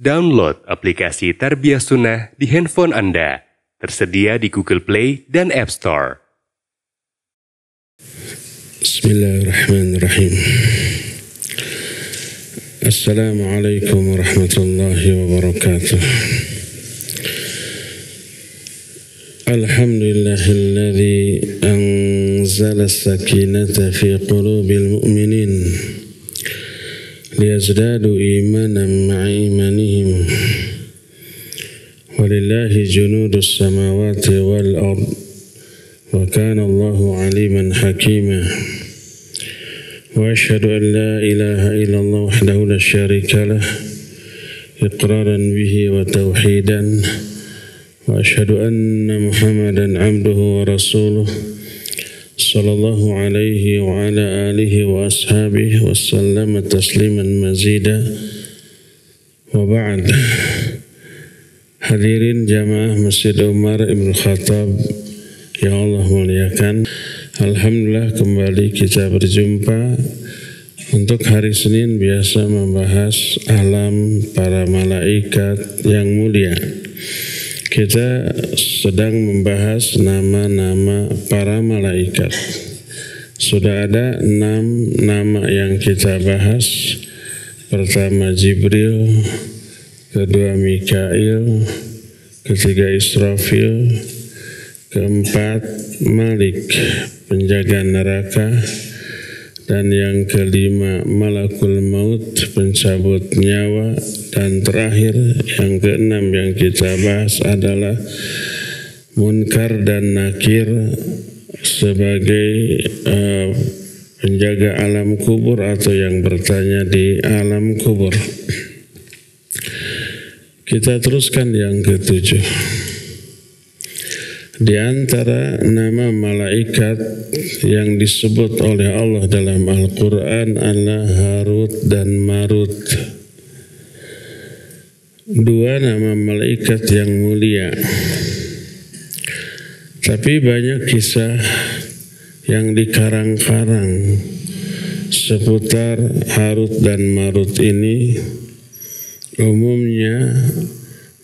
Download aplikasi Tarbiyah Sunnah di handphone Anda. Tersedia di Google Play dan App Store. Bismillahirrahmanirrahim. Assalamualaikum warahmatullahi wabarakatuh. Alhamdulillahilladzi anzala as-sakinata fi qulubil mu'minin liyazdadu imanan ma'a imanihim. Walillahi junudus samawati wal ard wa kana Allahu aliman hakima. Wa asyhadu an la ilaha illallah wahdahu la syarika lah iqraran bihi wa tauhidan. Wa asyhadu anna Muhammadan abduhu wa rasuluh sallallahu alaihi wa ala alihi wa ashabihi wa sallama tasliman mazida. Wa ba'd. Hadirin jamaah Masjid Umar Ibn Khattab yang Allah muliakan, alhamdulillah kembali kita berjumpa untuk hari Senin biasa membahas alam para malaikat yang mulia. Kita sedang membahas nama-nama para malaikat. Sudah ada 6 nama yang kita bahas. Pertama Jibril, kedua Mikail, ketiga Israfil, keempat Malik, penjaga neraka, dan yang kelima Malakul Maut, pencabut nyawa, dan terakhir yang keenam yang kita bahas adalah Munkar dan Nakir sebagai penjaga alam kubur atau yang bertanya di alam kubur. Kita teruskan yang ketujuh. Di antara nama malaikat yang disebut oleh Allah dalam Al-Quran adalah Harut dan Marut. 2 nama malaikat yang mulia. Tapi banyak kisah yang dikarang-karang seputar Harut dan Marut ini. Umumnya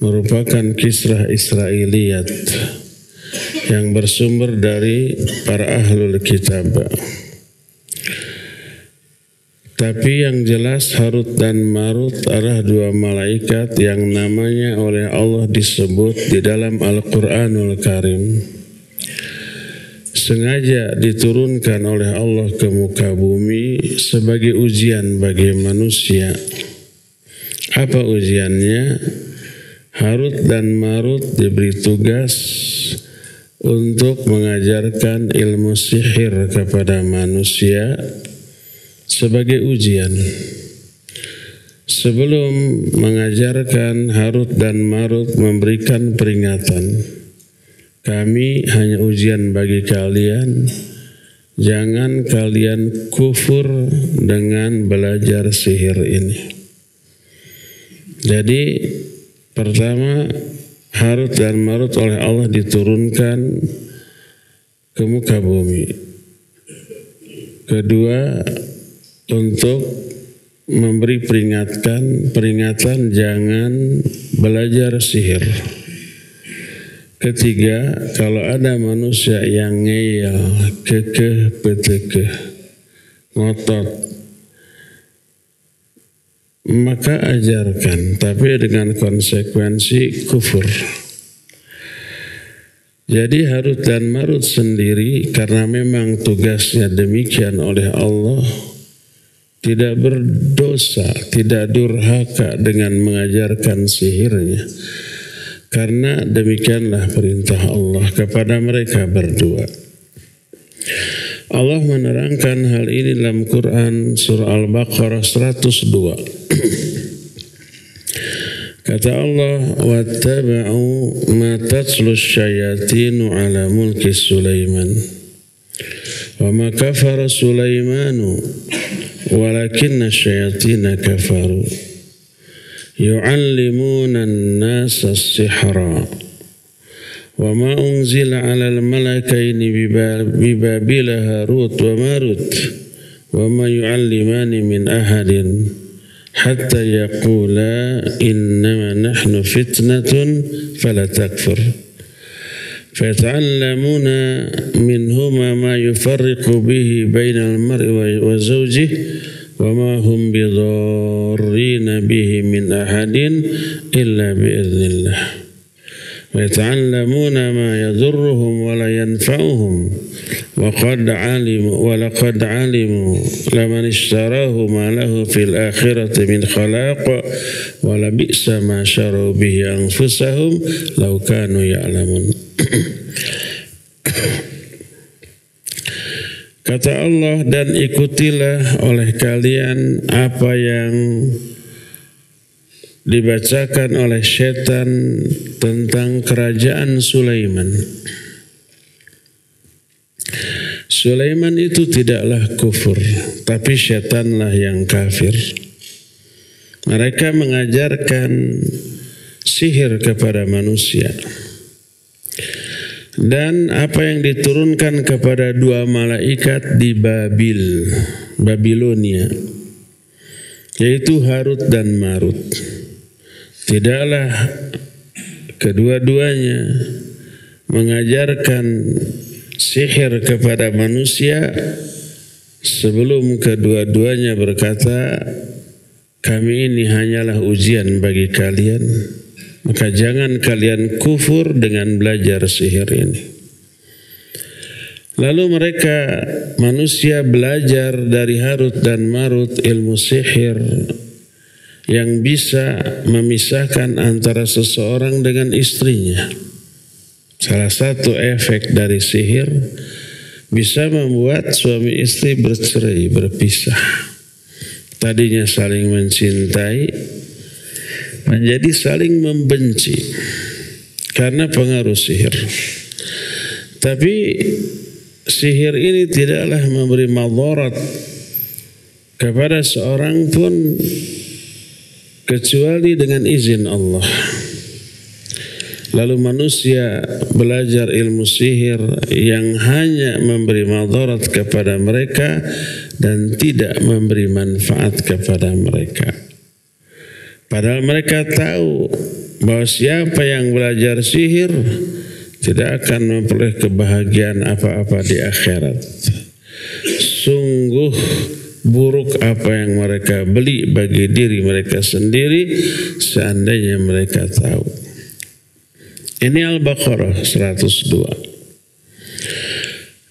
merupakan kisah Israiliyat yang bersumber dari para ahlul kitab. Tapi yang jelas Harut dan Marut adalah 2 malaikat yang namanya oleh Allah disebut di dalam Al-Quranul Karim. Sengaja diturunkan oleh Allah ke muka bumi sebagai ujian bagi manusia. Apa ujiannya? Harut dan Marut diberi tugas untuk mengajarkan ilmu sihir kepada manusia sebagai ujian. Sebelum mengajarkan, Harut dan Marut memberikan peringatan. Kami hanya ujian bagi kalian. Jangan kalian kufur dengan belajar sihir ini. Jadi pertama, Harut dan Marut oleh Allah diturunkan ke muka bumi. Kedua, untuk memberi peringatan jangan belajar sihir. Ketiga, kalau ada manusia yang ngeyel, kekeh, petekeh, ngotot, maka ajarkan, tapi dengan konsekuensi kufur. Jadi Harut dan Marut sendiri karena memang tugasnya demikian oleh Allah, tidak berdosa, tidak durhaka dengan mengajarkan sihirnya. Karena demikianlah perintah Allah kepada mereka berdua. Allah menerangkan hal ini dalam Quran surah Al-Baqarah 102. Kata Allah, "Wattaba'u ma tatlu syayatinu ala mulki Sulaiman. Wa ma kafara Sulaimanu walakinna syayatina kafaru. Yu'allimuna an-nasa as-sihra. Wa ma unzila 'ala al-malakaini bi Babila Harut wa Marut wa ma yu'allimani min ahadin hatta yaqula innama nahnu fitnatun fala takfur. Fata'allamuna minhuma ma yufarriqu bihi bainal mar'i wa zawjihi wa ma hum bidarrina bihi min ahadin illa bi'iznillah. Wa yata'allamuna ma yadurruhum wa la yanfa'uhum wa laqad alimu laman ishtarahu ma lahu fil akhirati min khalaq wa la bi'sa ma sharu bihi anfusahum law kanu ya'lamun. Kata Allah, dan ikutilah oleh kalian apa yang dibacakan oleh setan tentang kerajaan Sulaiman. Sulaiman itu tidaklah kufur, tapi setanlah yang kafir. Mereka mengajarkan sihir kepada manusia. Dan apa yang diturunkan kepada dua malaikat di Babilonia, yaitu Harut dan Marut. Tidaklah kedua-duanya mengajarkan sihir kepada manusia sebelum kedua-duanya berkata, kami ini hanyalah ujian bagi kalian. Maka jangan kalian kufur dengan belajar sihir ini. Lalu mereka manusia belajar dari Harut dan Marut ilmu sihir yang bisa memisahkan antara seseorang dengan istrinya. Salah satu efek dari sihir bisa membuat suami istri bercerai, berpisah. Tadinya saling mencintai, menjadi saling membenci karena pengaruh sihir. Tapi sihir ini tidaklah memberi madarat kepada seorang pun kecuali dengan izin Allah. Lalu manusia belajar ilmu sihir yang hanya memberi madarat kepada mereka dan tidak memberi manfaat kepada mereka. Padahal mereka tahu bahwa siapa yang belajar sihir tidak akan memperoleh kebahagiaan apa-apa di akhirat. Sungguh buruk apa yang mereka beli bagi diri mereka sendiri seandainya mereka tahu. Ini Al-Baqarah 102.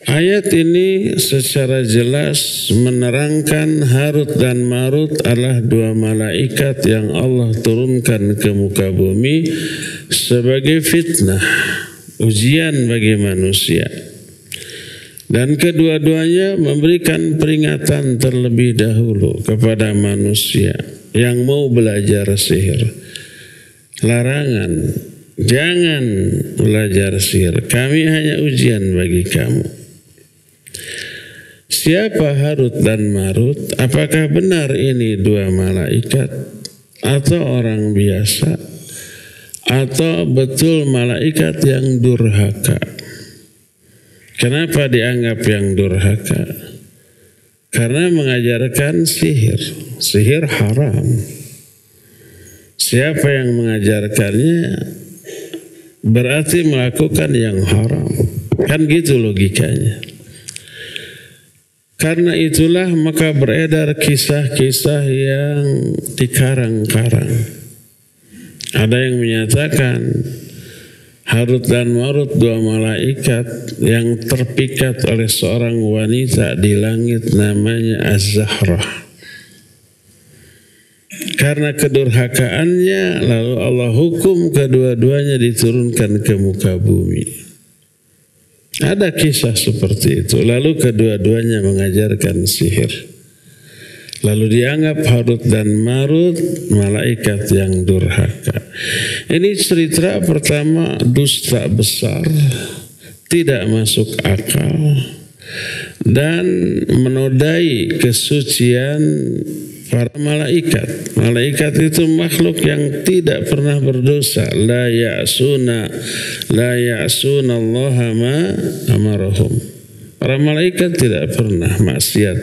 Ayat ini secara jelas menerangkan Harut dan Marut adalah dua malaikat yang Allah turunkan ke muka bumi sebagai fitnah, ujian bagi manusia. Dan kedua-duanya memberikan peringatan terlebih dahulu kepada manusia yang mau belajar sihir. Larangan, jangan belajar sihir, kami hanya ujian bagi kamu. Siapa Harut dan Marut? Apakah benar ini dua malaikat atau orang biasa atau betul malaikat yang durhaka? Kenapa dianggap yang durhaka? Karena mengajarkan sihir. Sihir haram. Siapa yang mengajarkannya berarti melakukan yang haram. Kan gitu logikanya. Karena itulah maka beredar kisah-kisah yang dikarang-karang. Ada yang menyatakan Harut dan Marut dua malaikat yang terpikat oleh seorang wanita di langit namanya Az-Zahrah. Karena kedurhakaannya lalu Allah hukum kedua-duanya diturunkan ke muka bumi. Ada kisah seperti itu. Lalu kedua-duanya mengajarkan sihir. Lalu dianggap Harut dan Marut malaikat yang durhaka. Ini cerita pertama dusta besar, tidak masuk akal, dan menodai kesucian para malaikat. Malaikat itu makhluk yang tidak pernah berdosa. La ya'suna Allah ma amarahum. Para malaikat tidak pernah maksiat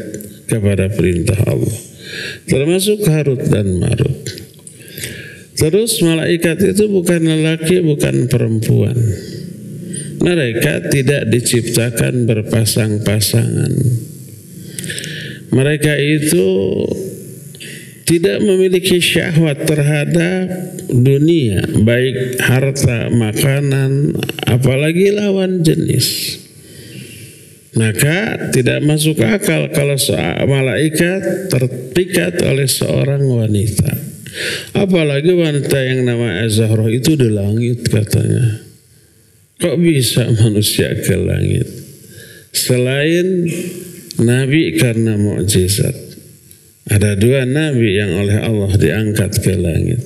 kepada perintah Allah. termasuk Harut dan Marut. Terus malaikat itu bukan lelaki, bukan perempuan. Mereka tidak diciptakan berpasang-pasangan. Mereka itu tidak memiliki syahwat terhadap dunia, baik harta, makanan, apalagi lawan jenis. Maka tidak masuk akal kalau malaikat terpikat oleh seorang wanita. Apalagi wanita yang nama Az-Zahra itu di langit katanya. Kok bisa manusia ke langit? Selain Nabi karena mukjizat. Ada dua Nabi yang oleh Allah diangkat ke langit.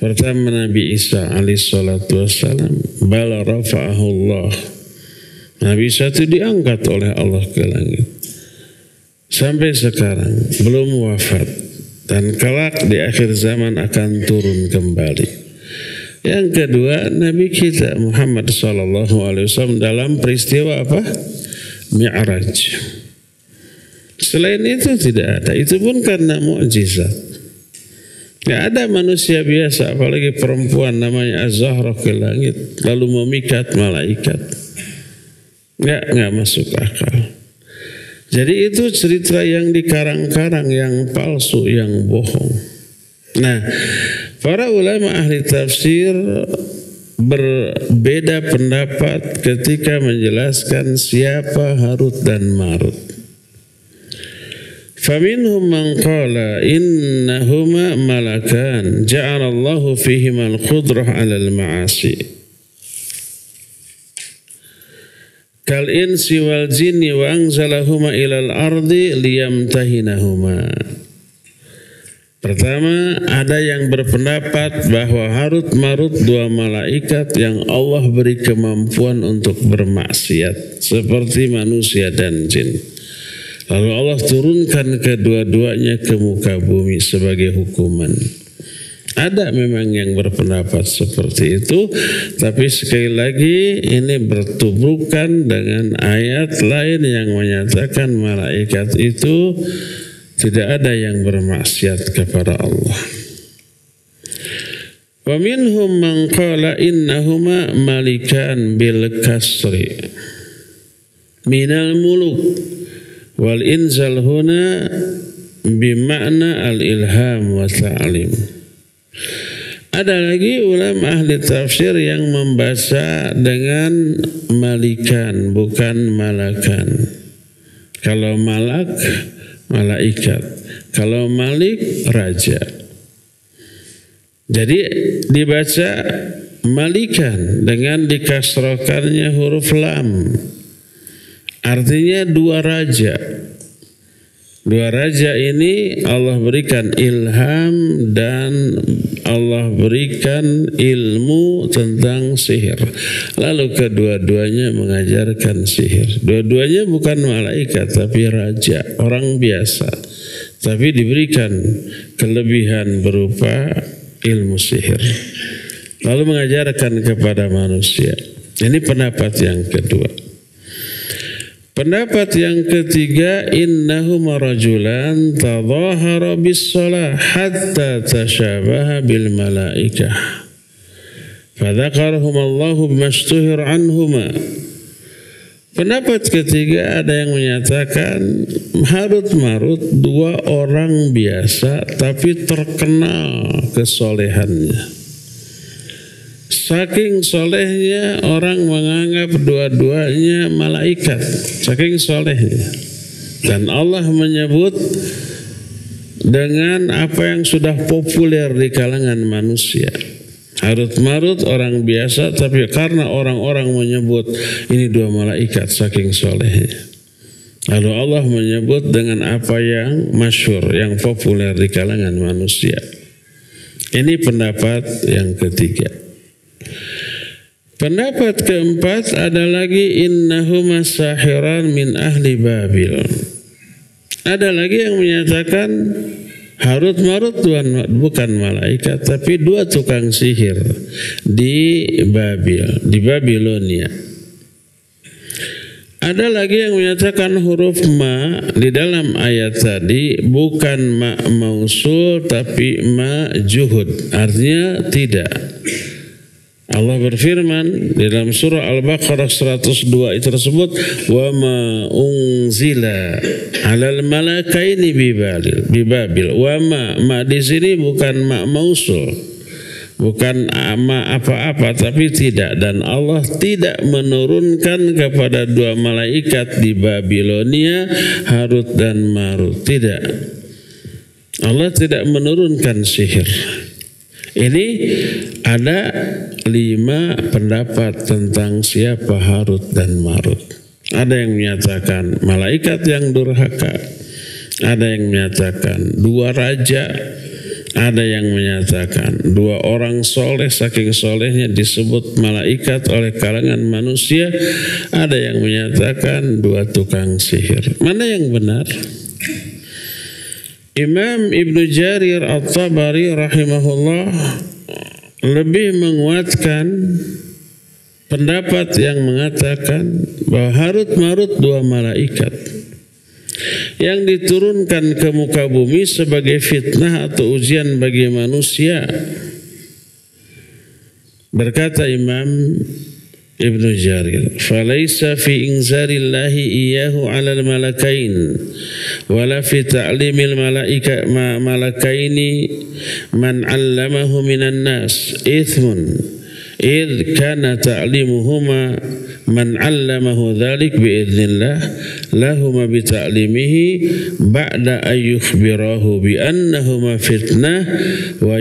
Pertama Nabi Isa alaihissalatu wassalam. Bala rafa'ahu Allah. Nabi Isa itu diangkat oleh Allah ke langit. Sampai sekarang belum wafat. Dan kelak di akhir zaman akan turun kembali. Yang kedua, Nabi kita Muhammad SAW dalam peristiwa apa? Mi'raj. Selain itu tidak ada. Itu pun karena mukjizat. Tidak ada manusia biasa, apalagi perempuan namanya Az-Zahra ke langit, lalu memikat malaikat. Nggak masuk akal. Jadi itu cerita yang dikarang-karang, yang palsu, yang bohong. Nah, para ulama ahli tafsir berbeda pendapat ketika menjelaskan siapa Harut dan Marut. Faminhum man qala innahuma malakan ja'alallahu fihima al-qudrah 'ala al-ma'asi. Kal insi wal jinni wa anzalahuma ila al-ardi liyamtahinahuma. Pertama, ada yang berpendapat bahwa Harut Marut dua malaikat yang Allah beri kemampuan untuk bermaksiat seperti manusia dan jin. Lalu Allah turunkan kedua-duanya ke muka bumi sebagai hukuman. Ada memang yang berpendapat seperti itu, tapi sekali lagi ini bertuburkan dengan ayat lain yang menyatakan malaikat itu tidak ada yang bermaksiat kepada Allah. Wa minhum man qala innahuma malikan bil kasri minal muluk wal inzal huna bima'na al ilham wa ta'lim. Ada lagi ulama ahli tafsir yang membaca dengan malikan bukan malakan. Kalau malak malaikat, kalau malik raja. Jadi dibaca malikan dengan dikasrokannya huruf lam. Artinya dua raja. Dua raja ini Allah berikan ilham dan Allah berikan ilmu tentang sihir. Lalu kedua-duanya mengajarkan sihir. Dua-duanya bukan malaikat tapi raja, orang biasa. Tapi diberikan kelebihan berupa ilmu sihir. Lalu mengajarkan kepada manusia. Ini pendapat yang kedua. Pendapat yang ketiga, innahuma rajulan tadhahara bis-shalah hatta tashabaha bil malaikah. Fadzakarahum Allahu bimashtuhir anhuma. Pendapat ketiga ada yang menyatakan Harut Marut dua orang biasa tapi terkenal kesolehannya. Saking solehnya orang menganggap dua-duanya malaikat. Saking solehnya. Dan Allah menyebut dengan apa yang sudah populer di kalangan manusia. Harut Marut orang biasa tapi karena orang-orang menyebut ini dua malaikat saking solehnya. Lalu Allah menyebut dengan apa yang masyhur, yang populer di kalangan manusia. Ini pendapat yang ketiga. Pendapat keempat ada lagi innahuma sahiran min ahli Babil. Ada lagi yang menyatakan Harut Marut bukan malaikat tapi dua tukang sihir di Babil, di Babilonia. Ada lagi yang menyatakan huruf ma di dalam ayat tadi bukan ma mausul tapi ma juhud. Artinya tidak. Allah berfirman di dalam surah Al-Baqarah 102 itu tersebut wa ma unzila 'alal malakaini bibabil. Wa ma di sini bukan ma mausul. Bukan ma apa-apa tapi tidak, dan Allah tidak menurunkan kepada dua malaikat di Babilonia Harut dan Marut. Tidak. Allah tidak menurunkan sihir. Ini ada 5 pendapat tentang siapa Harut dan Marut. Ada yang menyatakan malaikat yang durhaka, ada yang menyatakan 2 raja, ada yang menyatakan 2 orang soleh, saking solehnya disebut malaikat oleh kalangan manusia, ada yang menyatakan 2 tukang sihir. Mana yang benar? Imam Ibnu Jarir At-Tabari rahimahullah lebih menguatkan pendapat yang mengatakan bahwa Harut Marut 2 malaikat yang diturunkan ke muka bumi sebagai fitnah atau ujian bagi manusia. Berkata Imam Ibnu Jarir, "Falaysa fi inzarillahi iyyahu 'alal malakain wala fi ta'limil malakaini man 'allamahu minan nas ithmun idh kana ta'limuhuma man 'allamahu dzalik biidznillah lahuma bi ta'limihi ba'da an yukhbirahu bi annahuma fitnah wa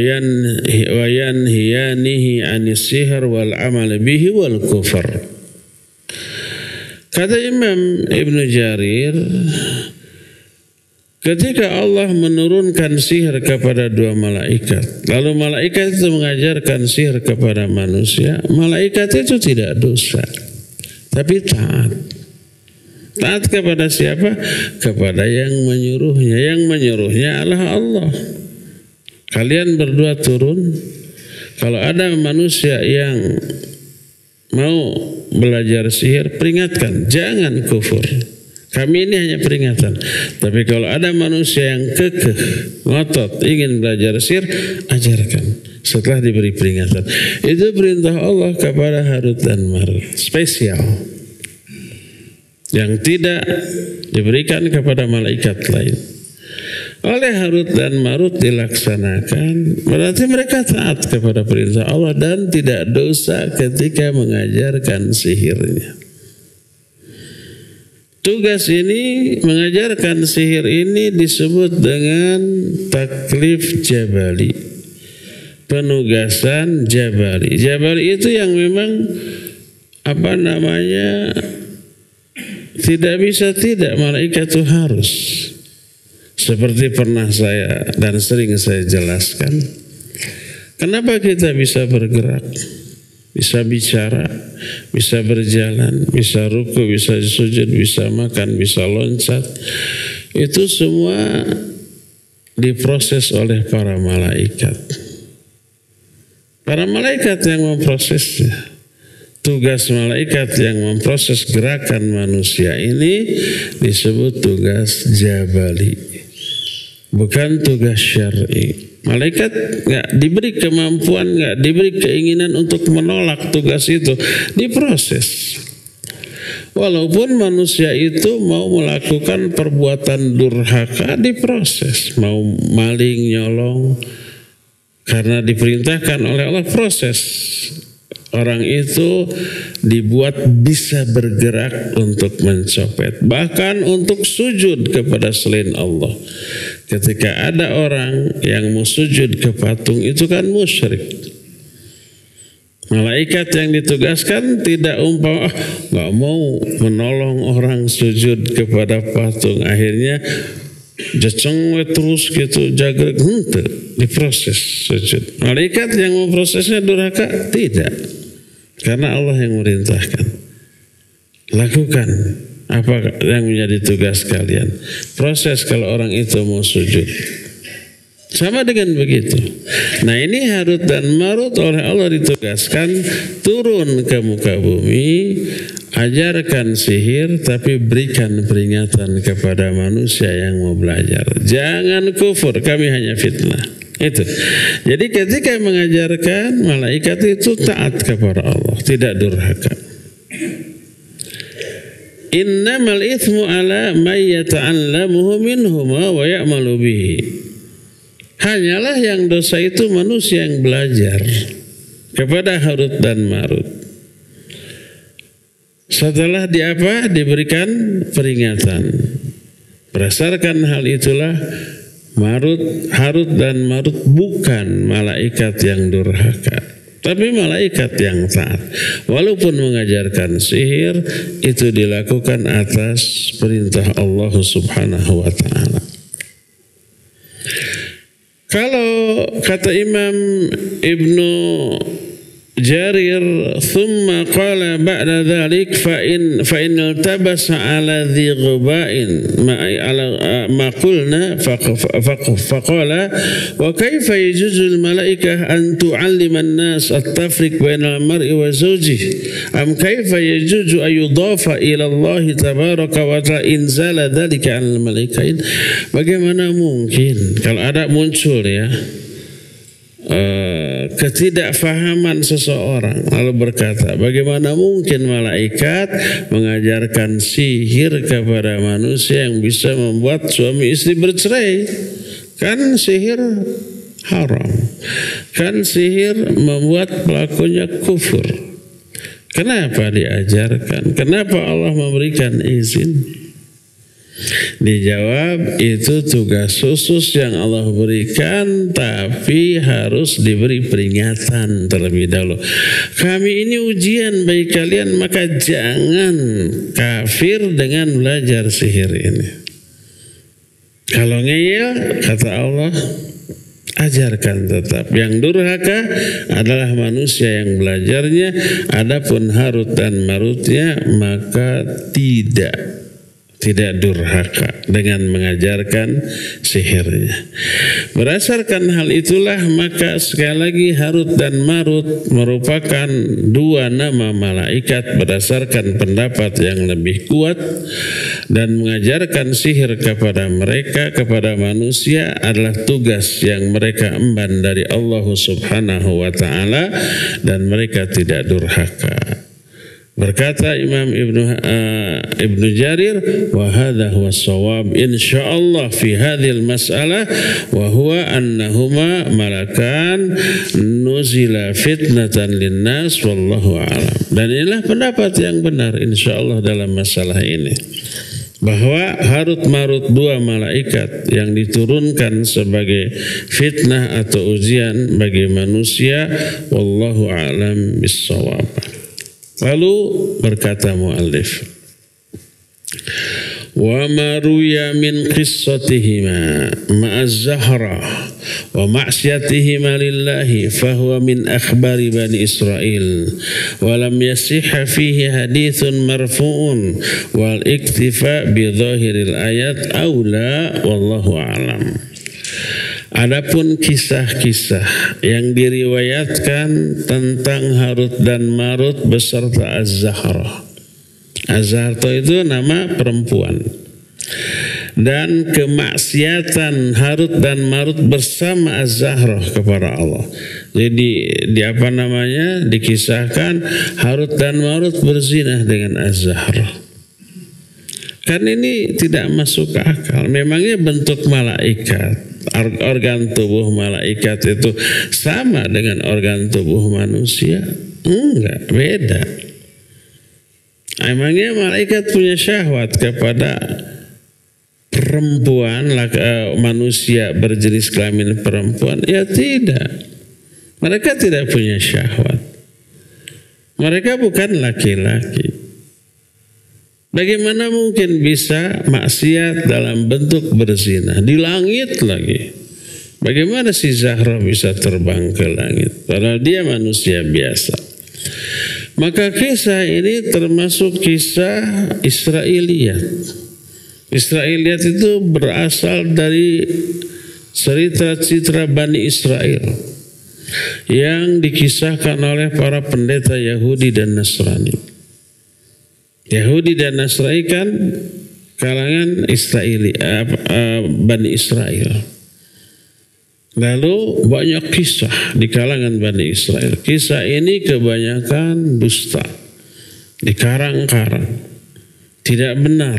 yanhiyanihi 'anis sihr wal 'amal bihi wal kufr." Kata Imam Ibnu Jarir, ketika Allah menurunkan sihir kepada 2 malaikat, lalu malaikat itu mengajarkan sihir kepada manusia, malaikat itu tidak dosa, tapi taat. Taat kepada siapa? Kepada yang menyuruhnya. Yang menyuruhnya adalah Allah. Kalian berdua turun. Kalau ada manusia yang mau belajar sihir, peringatkan, jangan kufur. Kami ini hanya peringatan. Tapi kalau ada manusia yang kekeh, ngotot, ingin belajar sihir, ajarkan. Setelah diberi peringatan. Itu perintah Allah kepada Harut dan Marut. Spesial. Yang tidak diberikan kepada malaikat lain. Oleh Harut dan Marut dilaksanakan, berarti mereka taat kepada perintah Allah dan tidak dosa ketika mengajarkan sihirnya. Tugas ini, mengajarkan sihir ini disebut dengan taklif jabali, penugasan jabali. Jabali itu yang memang tidak bisa tidak, malaikat itu harus. Seperti pernah saya dan sering saya jelaskan, kenapa kita bisa bergerak, bisa bicara, bisa berjalan, bisa ruku, bisa sujud, bisa makan, bisa loncat. Itu semua diproses oleh para malaikat. Para malaikat yang memprosesnya. Tugas malaikat yang memproses gerakan manusia ini disebut tugas jabali, bukan tugas syar'i. Malaikat nggak diberi kemampuan, nggak diberi keinginan untuk menolak tugas itu, diproses. Walaupun manusia itu mau melakukan perbuatan durhaka, diproses. Mau maling, nyolong, karena diperintahkan oleh Allah, proses. Orang itu dibuat bisa bergerak untuk mencopet, bahkan untuk sujud kepada selain Allah. Ketika ada orang yang mau sujud ke patung, itu kan musyrik. Malaikat yang ditugaskan tidak nggak mau menolong orang sujud kepada patung, akhirnya jeceng terus gitu, jagrek, diproses sujud. Malaikat yang memprosesnya durhaka tidak. Karena Allah yang merintahkan. Lakukan apa yang menjadi tugas kalian. Proses kalau orang itu mau sujud. Sama dengan begitu. Nah, ini Harut dan Marut oleh Allah ditugaskan turun ke muka bumi, ajarkan sihir, tapi berikan peringatan kepada manusia yang mau belajar. Jangan kufur, kami hanya fitnah. Itu. Jadi ketika mengajarkan, malaikat itu taat kepada Allah, tidak durhaka. Innamal ithmu ala may yata'allamuhu minhuma wa ya'malu bihi. Hanyalah yang dosa itu manusia yang belajar kepada Harut dan Marut. Setelah diberikan peringatan. Berdasarkan hal itulah Harut dan Marut bukan malaikat yang durhaka, tapi malaikat yang taat. Walaupun mengajarkan sihir, itu dilakukan atas perintah Allah Subhanahu wa ta'ala. Kalau kata Imam Ibnu Jarir, thumma qala ba'da dhalik fa in iltabasa ala dhi ghuba'in ma qulna faqala wa kayfa yajuzu al malaikah an tu'allima an-nas at-tafriq baina al-mar'i wa zawjihi am kayfa yajuzu an yudafa ila Allah tabaraka wa ta'ala inzala dhalika al malaikain. Bagaimana mungkin kalau ada muncul ketidakfahaman seseorang lalu berkata, bagaimana mungkin malaikat mengajarkan sihir kepada manusia yang bisa membuat suami istri bercerai? Kan sihir haram, kan sihir membuat pelakunya kufur. Kenapa diajarkan? Kenapa Allah memberikan izin? Dijawab, itu tugas khusus yang Allah berikan, tapi harus diberi peringatan terlebih dahulu. Kami ini ujian bagi kalian, maka jangan kafir dengan belajar sihir ini. Kalau ngeyel, kata Allah, ajarkan tetap. Yang durhaka adalah manusia yang belajarnya. Adapun Harut dan Marutnya maka tidak durhaka dengan mengajarkan sihirnya. Berdasarkan hal itulah maka sekali lagi Harut dan Marut merupakan dua nama malaikat berdasarkan pendapat yang lebih kuat, dan mengajarkan sihir kepada mereka, kepada manusia adalah tugas yang mereka emban dari Allah Subhanahu wa ta'ala, dan mereka tidak durhaka. Berkata Imam Ibnu Jarir, wa hadha huwa shawab insyaallah fi hadhil mas'alah wa huwa annahuma malakan nuzila fitnatan linnas wallahu a'lam. Dan inilah pendapat yang benar insyaallah dalam masalah ini, bahwa Harut Marut dua malaikat yang diturunkan sebagai fitnah atau ujian bagi manusia, wallahu a'lam bis-shawab. Lalu berkata muallif, wa ma ruya min qissatihima ma'az Zahra wa ma'siyatihima lillahi fahuwa min akhbari Bani Israel wa lam yasihha fihi hadithun marfu'un wal iktifa bi dhahiril ayat aula wallahu a'lam. Adapun kisah-kisah yang diriwayatkan tentang Harut dan Marut beserta Az-Zahra. Az-Zahra itu nama perempuan. Dan kemaksiatan Harut dan Marut bersama Az-Zahra kepada Allah. Jadi dikisahkan Harut dan Marut berzina dengan Az-Zahra. Kan ini tidak masuk akal. Memangnya bentuk malaikat, organ tubuh malaikat itu sama dengan organ tubuh manusia? Enggak, beda. Emangnya malaikat punya syahwat kepada perempuan, manusia berjenis kelamin perempuan? Ya tidak. Mereka tidak punya syahwat. Mereka bukan laki-laki. Bagaimana mungkin bisa maksiat dalam bentuk berzina di langit lagi? Bagaimana si Zahra bisa terbang ke langit padahal dia manusia biasa? Maka kisah ini termasuk kisah Israiliyat. Israiliyat itu berasal dari cerita-cerita Bani Israel yang dikisahkan oleh para pendeta Yahudi dan Nasrani. Yahudi dan Nasrani kan kalangan Bani Israel. Lalu banyak kisah di kalangan Bani Israel. Kisah ini kebanyakan dusta, dikarang-karang, tidak benar.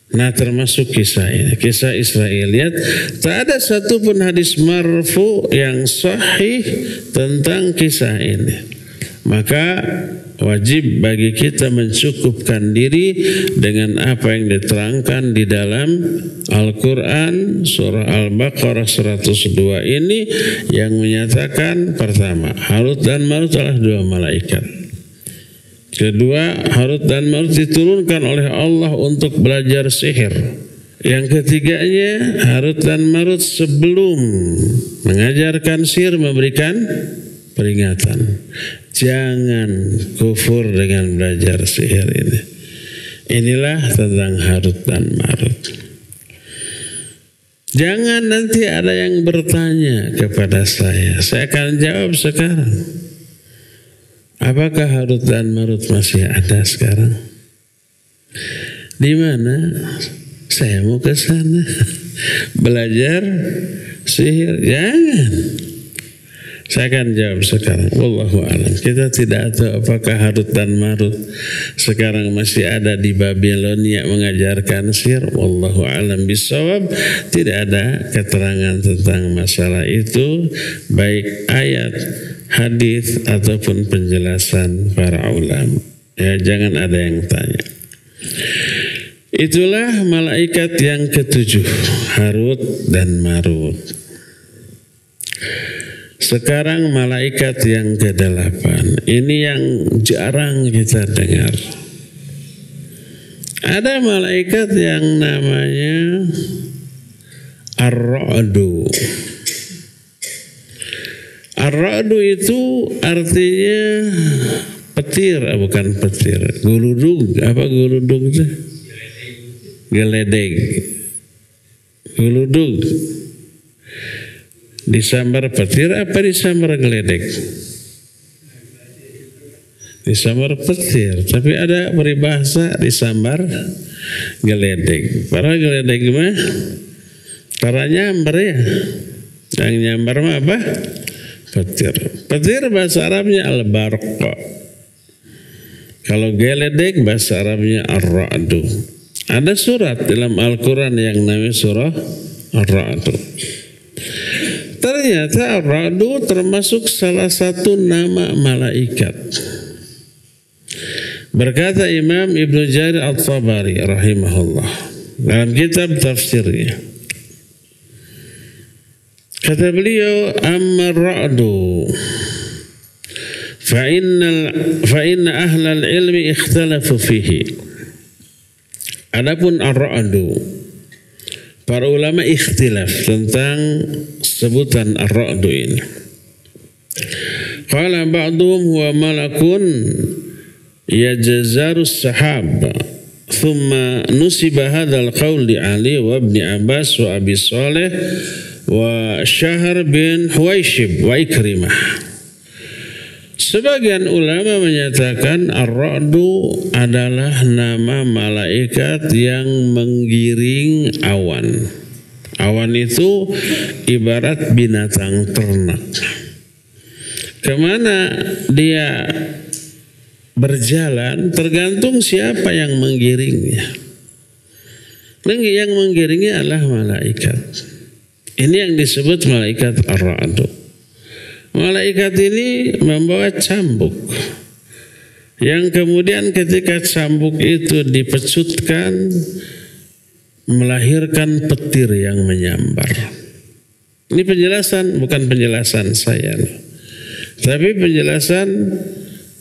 Nah, termasuk kisah ini, kisah Israel. Lihat, tak ada satupun hadis marfu yang sahih tentang kisah ini. Maka wajib bagi kita mencukupkan diri dengan apa yang diterangkan di dalam Al-Quran surah Al-Baqarah 102 ini yang menyatakan pertama, Harut dan Marut adalah dua malaikat. Kedua, Harut dan Marut diturunkan oleh Allah untuk belajar sihir. Yang ketiganya, Harut dan Marut sebelum mengajarkan sihir memberikan peringatan. Jangan kufur dengan belajar sihir ini. Inilah tentang Harut dan Marut. Jangan nanti ada yang bertanya kepada saya akan jawab sekarang. Apakah Harut dan Marut masih ada sekarang? Di mana? Saya mau ke sana belajar sihir. Jangan. Saya akan jawab sekarang. Wallahu a'lam. Kita tidak tahu apakah Harut dan Marut sekarang masih ada di Babilonia mengajarkan sihir. Wallahu a'lam bishawab. Tidak ada keterangan tentang masalah itu, baik ayat, hadis ataupun penjelasan para ulama. Ya, jangan ada yang tanya. Itulah malaikat yang ketujuh, Harut dan Marut. Sekarang malaikat yang ke-8. Ini yang jarang kita dengar. Ada malaikat yang namanya Ar-Ra'du. Ar-Ra'du itu artinya petir, bukan petir. Guludug, apa guludug itu? Geledeg. Guludug. Disambar petir apa disambar geledeg? Disambar petir, tapi ada peribahasa disambar geledeg. Para geledeg mah para nyambar ya. Yang nyambar mah apa? Petir. Petir bahasa Arabnya al-barqa. Kalau geledeg bahasa Arabnya ar-ra'du. Ada surat dalam Al-Quran yang namanya surah ar-ra'du. Ternyata Ar-Ra'du termasuk salah satu nama malaikat. Berkata Imam Ibnu Jarir At-Tabari rahimahullah dalam kitab tafsirnya. Kata beliau, amma Ar-Ra'du fa inna ahlal ilmi ikhtalafu fihi. Adapun Ar-Ra'du, para ulama ikhtilaf tentang sebutan Ar-Ra'du ini. Qala ba'duhum huwa malakun yajzarus sahab. Thumma nusiba hadzal qaul li Ali wa Ibn Abbas wa Abi Saleh wa Syahr bin Huwaishib wa Ikrimah. Sebagian ulama menyatakan Ar-Ra'du adalah nama malaikat yang menggiring awan. Awan itu ibarat binatang ternak. Kemana dia berjalan tergantung siapa yang menggiringnya. Yang menggiringnya adalah malaikat. Ini yang disebut malaikat Ar-Ra'du. Malaikat ini membawa cambuk yang kemudian ketika cambuk itu dipecutkan melahirkan petir yang menyambar. Ini penjelasan, bukan penjelasan saya, tapi penjelasan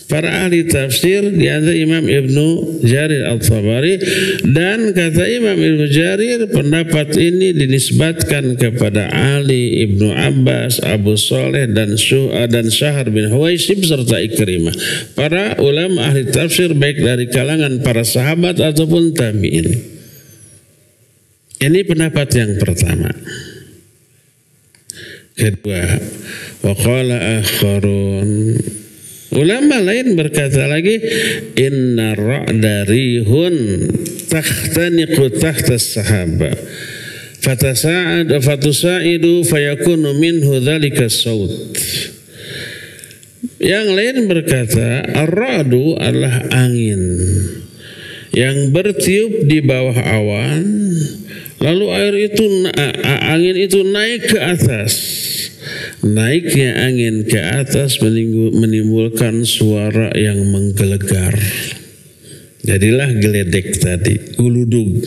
para ahli tafsir di antara Imam Ibnu Jarir At-Tabari. Dan kata Imam Ibnu Jarir, pendapat ini dinisbatkan kepada Ali, Ibnu Abbas, Abu Saleh dan Syahr bin Huwaishib serta Ikrimah. Para ulama ahli tafsir baik dari kalangan para sahabat ataupun tabi'in. Ini pendapat yang pertama. Kedua, wa qala akharun, ulama lain berkata lagi, inna ra'da rihun takhtaniqu tahta as-sahaba fatusaidu fayakunu minhu dhalika saut. Yang lain berkata, ar-ra'du adalah angin yang bertiup di bawah awan, lalu angin itu naik ke atas. Naiknya angin ke atas menimbulkan suara yang menggelegar. Jadilah geledek tadi, guludug.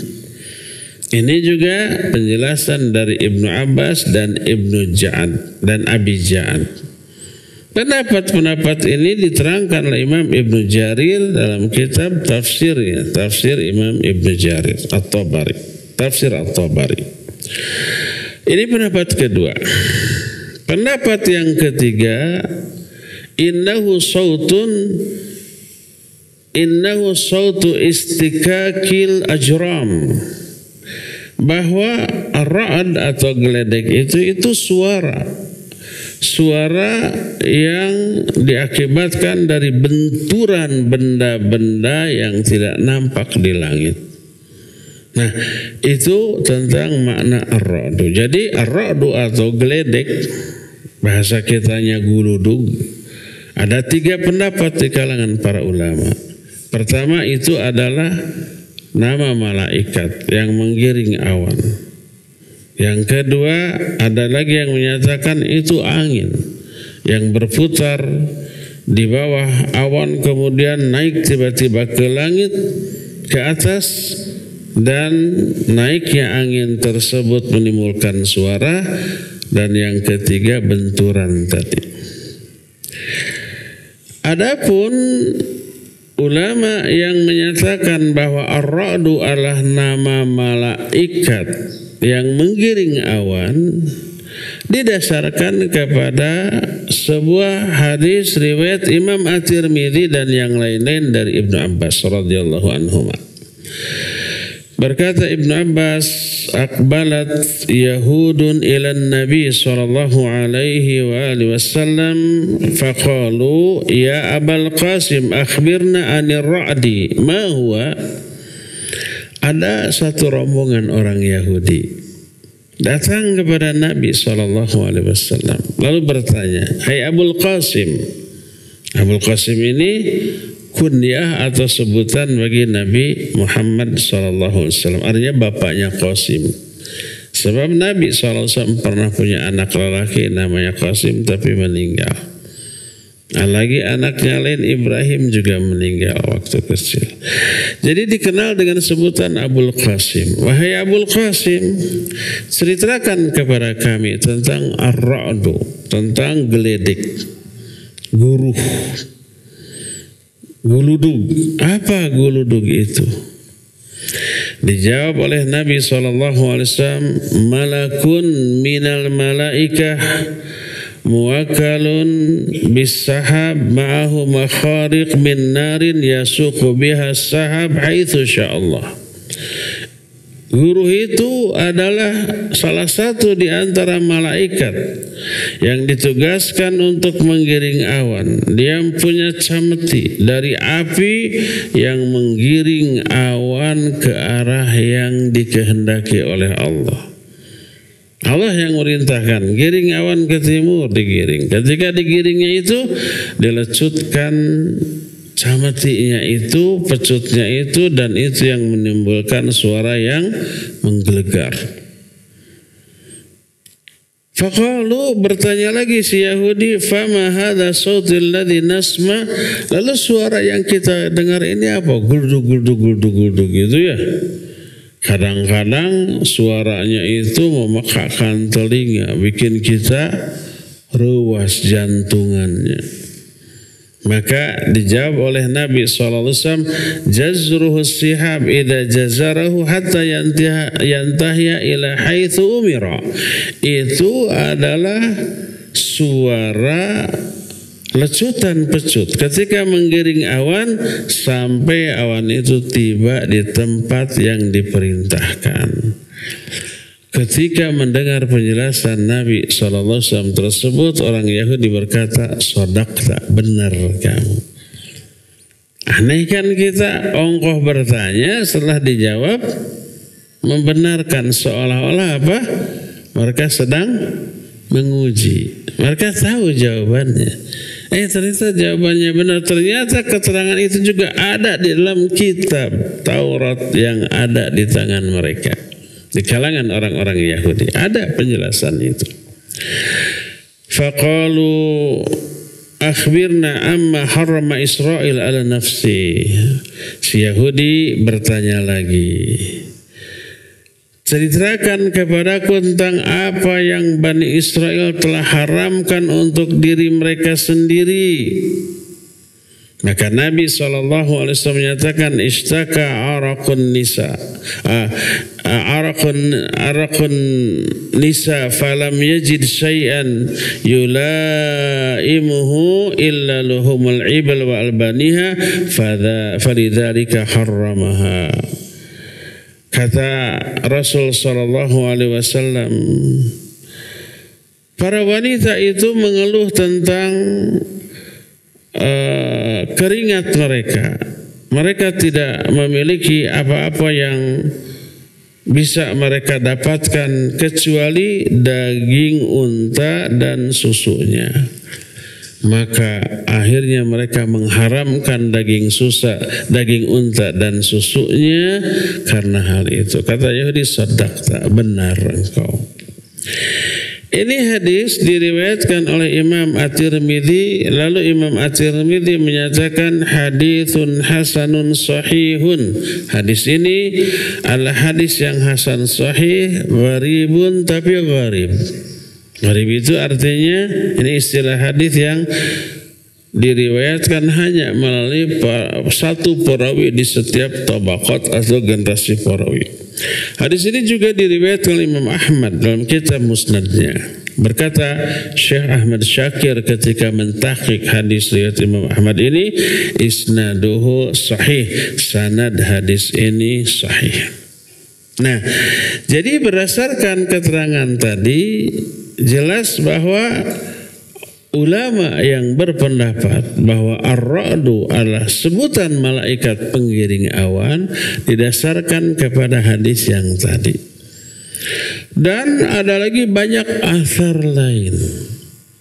Ini juga penjelasan dari Ibnu Abbas dan Ibnu Ja'ad dan Abi Ja'ad. Pendapat-pendapat ini diterangkan oleh Imam Ibnu Jarir dalam kitab tafsirnya, tafsir Imam Ibnu Jarir At-Tabari, tafsir At-Tabari. Ini pendapat kedua. Pendapat yang ketiga, innahu sautu istikakil ajram, bahwa ar-ra'd atau geledek itu suara yang diakibatkan dari benturan benda-benda yang tidak nampak di langit. Nah, itu tentang makna ar-ra'du. Jadi ar-ra'du atau geledek, bahasa kitanya guludug, ada 3 pendapat di kalangan para ulama. Pertama, itu adalah nama malaikat yang menggiring awan. Yang kedua, ada lagi yang menyatakan itu angin yang berputar di bawah awan kemudian naik tiba-tiba ke langit, ke atas, dan naiknya angin tersebut menimbulkan suara. Dan yang ketiga, benturan tadi. Adapun ulama yang menyatakan bahwa ar-ra'du adalah nama malaikat yang menggiring awan, didasarkan kepada sebuah hadis riwayat Imam At-Tirmidzi dan yang lain-lain dari Ibnu Abbas radhiyallahu anhuma. Berkata Ibnu Abbas, aqbalat Yahudun ila Nabi sallallahu alaihi wa alihi wasallam faqalu ya Abul Qasim akhbirna anir ra'di ma huwa. Ada satu rombongan orang Yahudi datang kepada Nabi sallallahu alaihi wasallam lalu bertanya, hai Abul Qasim. Abul Qasim ini kunyah atau sebutan bagi Nabi Muhammad SAW. Artinya bapaknya Qasim. Sebab Nabi SAW pernah punya anak lelaki namanya Qasim tapi meninggal. Lagi anaknya lain Ibrahim juga meninggal waktu kecil. Jadi dikenal dengan sebutan Abul Qasim. Wahai Abul Qasim, ceritakan kepada kami tentang ar-ra'du, tentang geledek, guruh. Guludug, apa guludug itu? Dijawab oleh Nabi SAW, malakun minal malaikah muwakkalun bis-sahab ma'ahu makhariq min narin yasuqu biha sahab haitsu sya'allah. Guru itu adalah salah satu di antara malaikat yang ditugaskan untuk menggiring awan. Dia punya cameti dari api yang menggiring awan ke arah yang dikehendaki oleh Allah. Allah yang merintahkan, giring awan ke timur, digiring. Ketika digiringnya itu, dilecutkan cametinya itu, pecutnya itu, dan itu yang menimbulkan suara yang menggelegar. Faqalu, bertanya lagi si Yahudi, fama hadha sautil ladzi nasma, lalu suara yang kita dengar ini apa? Guldug gitu ya. Kadang-kadang suaranya itu memakakkan telinga, bikin kita ruas jantungannya. Maka dijawab oleh Nabi SAW, jazruhu sihab idza jazarahu hatta yantahiya ila haitsu umira. Itu adalah suara lecutan pecut ketika menggiring awan sampai awan itu tiba di tempat yang diperintahkan. ketika mendengar penjelasan Nabi SAW tersebut, orang Yahudi berkata, "Sodaqta, benar kamu." Aneh kan kita, ongkoh bertanya setelah dijawab membenarkan, seolah-olah apa? Mereka sedang menguji. Mereka tahu jawabannya. Ternyata jawabannya benar. Ternyata keterangan itu juga ada di dalam kitab Taurat yang ada di tangan mereka. Di kalangan orang-orang Yahudi ada penjelasan itu. Faqalu akhbirna amma harrama Israel ala nafsi. Si Yahudi bertanya lagi, ceritakan kepadaku tentang apa yang Bani Israel telah haramkan untuk diri mereka sendiri. Maka Nabi SAW menyatakan, ishtaka arakun nisa, arakun nisa falam yajid syai'an yulaimuhu illa luhumul ibal wa albaniha falidhalika harramaha. Kata Rasul SAW, para wanita itu mengeluh tentang keringat mereka. Mereka tidak memiliki apa-apa yang bisa mereka dapatkan kecuali daging unta dan susunya. Maka akhirnya mereka mengharamkan daging unta dan susunya karena hal itu. Kata Yahudi, "Sadaqta, benar engkau." Ini hadis diriwayatkan oleh Imam At-Tirmidzi. Lalu Imam At-Tirmidzi menyatakan haditsun hasanun sahihun. Hadis ini adalah hadis yang hasan sahih, gharibun tapi gharib. Gharib itu artinya ini istilah hadis yang diriwayatkan hanya melalui satu perawi di setiap tabaqat atau generasi perawi. Hadis ini juga diriwayatkan oleh Imam Ahmad dalam kitab Musnadnya. Berkata Syekh Ahmad Syakir ketika mentahqiq hadis riwayat Imam Ahmad ini, isnaduhu sahih, sanad hadis ini sahih. Nah, jadi berdasarkan keterangan tadi jelas bahwa ulama yang berpendapat bahwa ar-ra'du adalah sebutan malaikat penggiring awan didasarkan kepada hadis yang tadi. Dan ada lagi banyak athar lain.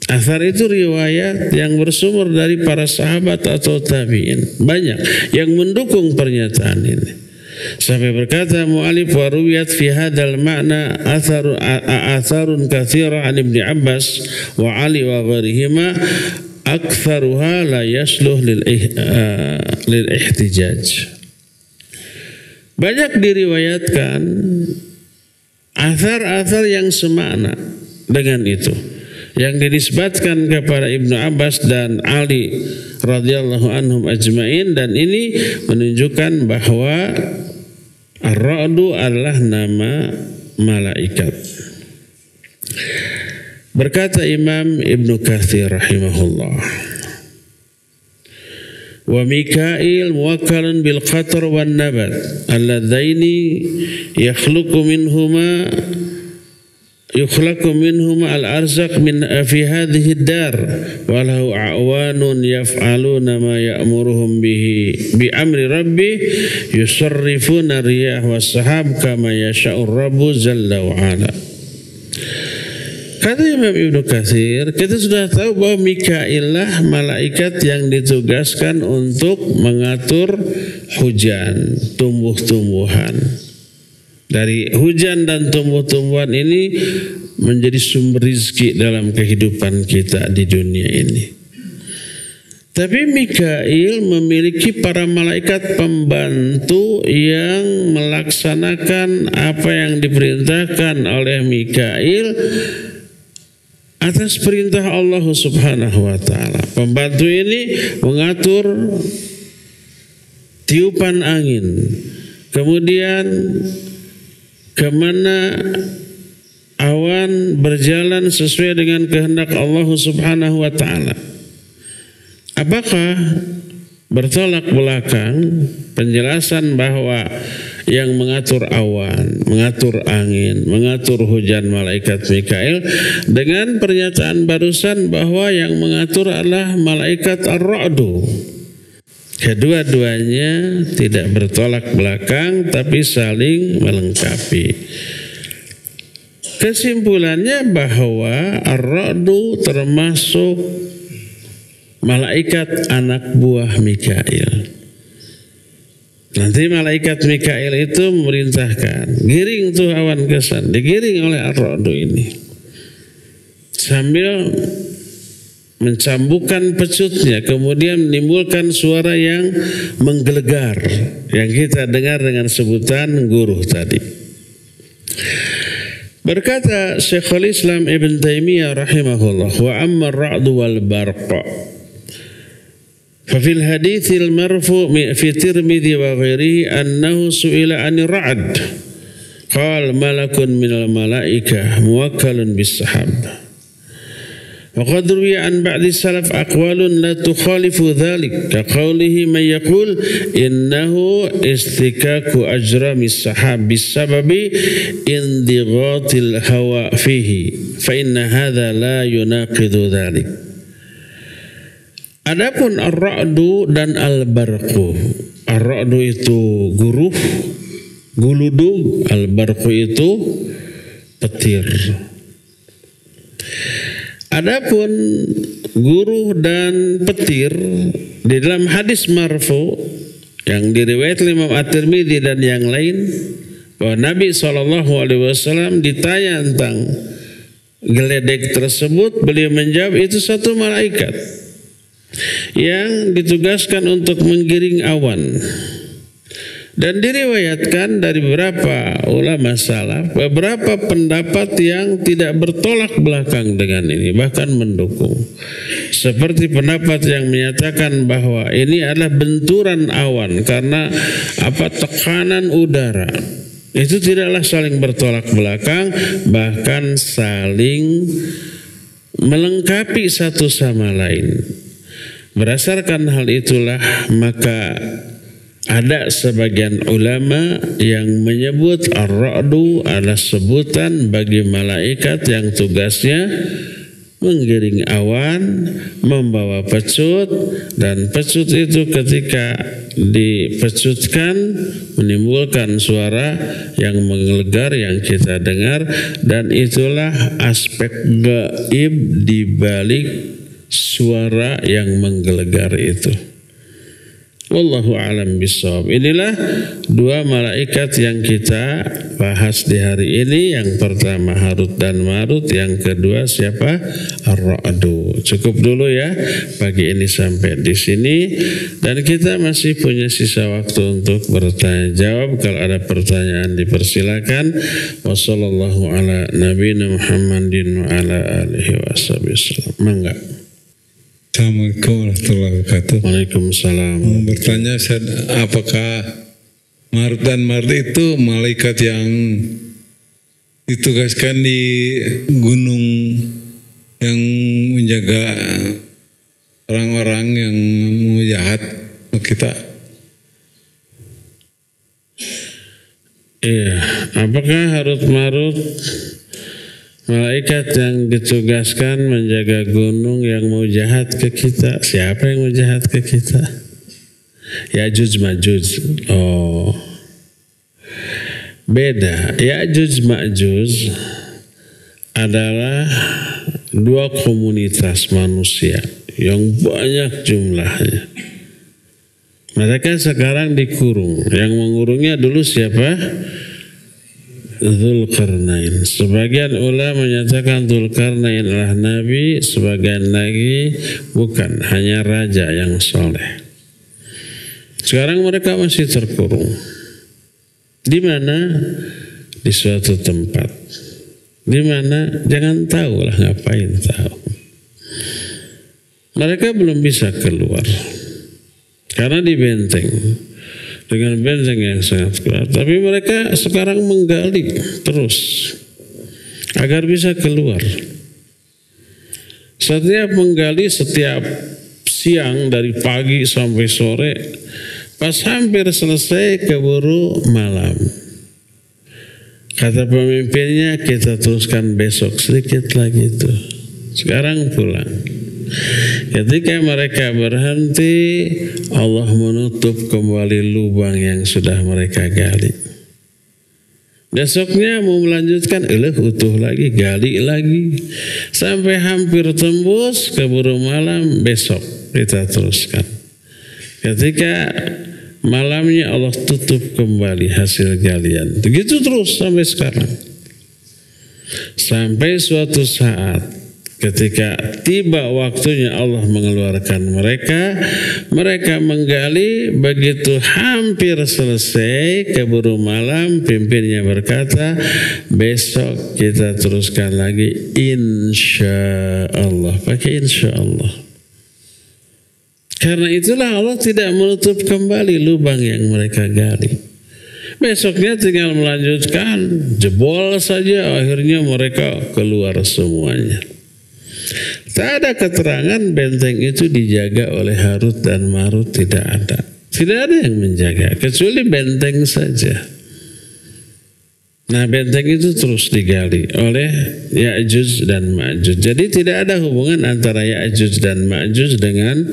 Athar itu riwayat yang bersumber dari para sahabat atau tabi'in. Banyak yang mendukung pernyataan ini. Sampai berkata mu'alif, wa ruwiyat fi hadzal ma'na atharun katsira an Ibnu Abbas wa Ali wa ghairihima aktsaruha la yasluh lil ihtijaj. Banyak diriwayatkan athar-athar yang semakna dengan itu, yang dinisbatkan kepada Ibnu Abbas dan Ali radhiyallahu anhum ajmain, dan ini menunjukkan bahwa ar-ra'du adalah nama malaikat. Berkata Imam Ibnu Katsir rahimahullah, wa Mikail muwakkalun bil qatar wan nabat alladzaini yakhluqu minhuma al-arzaq min fi hadhihi ad-dar wa lahu a'wanun yaf'aluna ma ya'muruhum bihi bi amri rabbi yusarrifuna riyah was sahab kama yasha'ur rabbu jalla wa ala. Kata Imam Ibnu Katsir, kita sudah tahu bahwa Mikail lah malaikat yang ditugaskan untuk mengatur hujan, tumbuh-tumbuhan. Dari hujan dan tumbuh-tumbuhan ini menjadi sumber rizki dalam kehidupan kita di dunia ini. Tapi Mikail memiliki para malaikat pembantu yang melaksanakan apa yang diperintahkan oleh Mikail atas perintah Allah Subhanahu wa taala. Pembantu ini mengatur tiupan angin, kemudian kemana awan berjalan sesuai dengan kehendak Allah Subhanahu wa ta'ala. Apakah bertolak belakang penjelasan bahwa yang mengatur awan, mengatur angin, mengatur hujan malaikat Mikail, dengan pernyataan barusan bahwa yang mengatur adalah malaikat Ar-Ra'du. Kedua-duanya tidak bertolak belakang tapi saling melengkapi. Kesimpulannya bahwa Ar-Ra'du termasuk malaikat anak buah Mikail. Nanti malaikat Mikail itu memerintahkan, giring tuh awan ke sana, digiring oleh Ar-Ra'du ini. Sambil mencambukkan pecutnya, kemudian menimbulkan suara yang menggelegar, yang kita dengar dengan sebutan guruh tadi. Berkata Syekhul Islam Ibn Taimiyah rahimahullah, wa amma ar-ra'du wal barq fa fil hadits al marfu' fi Tirmidzi wa ghairihi annahu su'ila 'anil ra'd qala malakun minal malaikah muwakkalun bis sahab. وقد روي عن بعض السلف أقوال لا تخالف ذلك كقوله من يقول إنه استكاك أجرام السحاب بسبب انضغاط الهواء فيه فإن هذا لا يناقض ذلك. Adapun ar-ra'du dan al-barqu. Ar-ra'du itu guruh, guludug, al-barqu itu petir. Adapun guruh dan petir di dalam hadis marfu yang diriwayatkan Imam At-Tirmidzi dan yang lain, bahwa Nabi SAW ditanya tentang geledek tersebut, beliau menjawab itu satu malaikat yang ditugaskan untuk menggiring awan. Dan diriwayatkan dari beberapa ulama salaf, beberapa pendapat yang tidak bertolak belakang dengan ini, bahkan mendukung. Seperti pendapat yang menyatakan bahwa ini adalah benturan awan karena tekanan udara. Itu tidaklah saling bertolak belakang, bahkan saling melengkapi satu sama lain. Berdasarkan hal itulah maka ada sebagian ulama yang menyebut ar-ra'du adalah sebutan bagi malaikat yang tugasnya menggiring awan, membawa pecut, dan pecut itu ketika dipecutkan menimbulkan suara yang menggelegar yang kita dengar, dan itulah aspek gaib di balik suara yang menggelegar itu. Wallahu a'lam bishawab. Inilah dua malaikat yang kita bahas di hari ini. Yang pertama Harut dan Marut, yang kedua siapa? Ar-Ra'du. Cukup dulu ya pagi ini sampai di sini, dan kita masih punya sisa waktu untuk bertanya jawab. Kalau ada pertanyaan dipersilakan. Wassallallahu ala nabiyina Muhammadin wa ala alihi wasallam. Mangga. Assalamualaikum warahmatullahi wabarakatuh. Waalaikumsalam. Bertanya, apakah Marut dan Marut itu malaikat yang ditugaskan di gunung yang menjaga orang-orang yang mau jahat kita? Iya, apakah Harut Marut malaikat yang ditugaskan menjaga gunung yang mau jahat ke kita? Siapa yang mau jahat ke kita? Ya'juj Ma'juj. Oh, beda. Ya'juj Ma'juj adalah dua komunitas manusia yang banyak jumlahnya. Mereka sekarang dikurung. Yang mengurungnya dulu siapa? Dzulqarnain. Sebagian ulama menyatakan Dzulqarnain adalah nabi, sebagian lagi bukan, hanya raja yang soleh. Sekarang mereka masih terkurung. Di mana? Di suatu tempat. Di mana? Jangan tahu lah, ngapain tahu. Mereka belum bisa keluar karena dibenteng dengan benteng yang sangat kuat. Tapi mereka sekarang menggali terus agar bisa keluar. Setiap menggali, setiap siang dari pagi sampai sore, Pas hampir selesai keburu malam. Kata pemimpinnya, kita teruskan besok sedikit lagi itu. Sekarang pulang. Ketika mereka berhenti, Allah menutup kembali lubang yang sudah mereka gali. Besoknya mau melanjutkan, utuh lagi, gali lagi. Sampai hampir tembus, keburu malam, besok kita teruskan. Ketika malamnya Allah tutup kembali hasil galian. Begitu terus sampai sekarang. Sampai suatu saat ketika tiba waktunya Allah mengeluarkan mereka, mereka menggali, begitu hampir selesai keburu malam, pimpinnya berkata, besok kita teruskan lagi insya Allah. Pakai insya Allah. Karena itulah Allah tidak menutup kembali lubang yang mereka gali. Besoknya tinggal melanjutkan, jebol saja, akhirnya mereka keluar semuanya. Tak ada keterangan benteng itu dijaga oleh Harut dan Marut, tidak ada. Tidak ada yang menjaga, kecuali benteng saja. Nah, benteng itu terus digali oleh Ya'juj dan Ma'juj. Jadi tidak ada hubungan antara Ya'juj dan Ma'juj dengan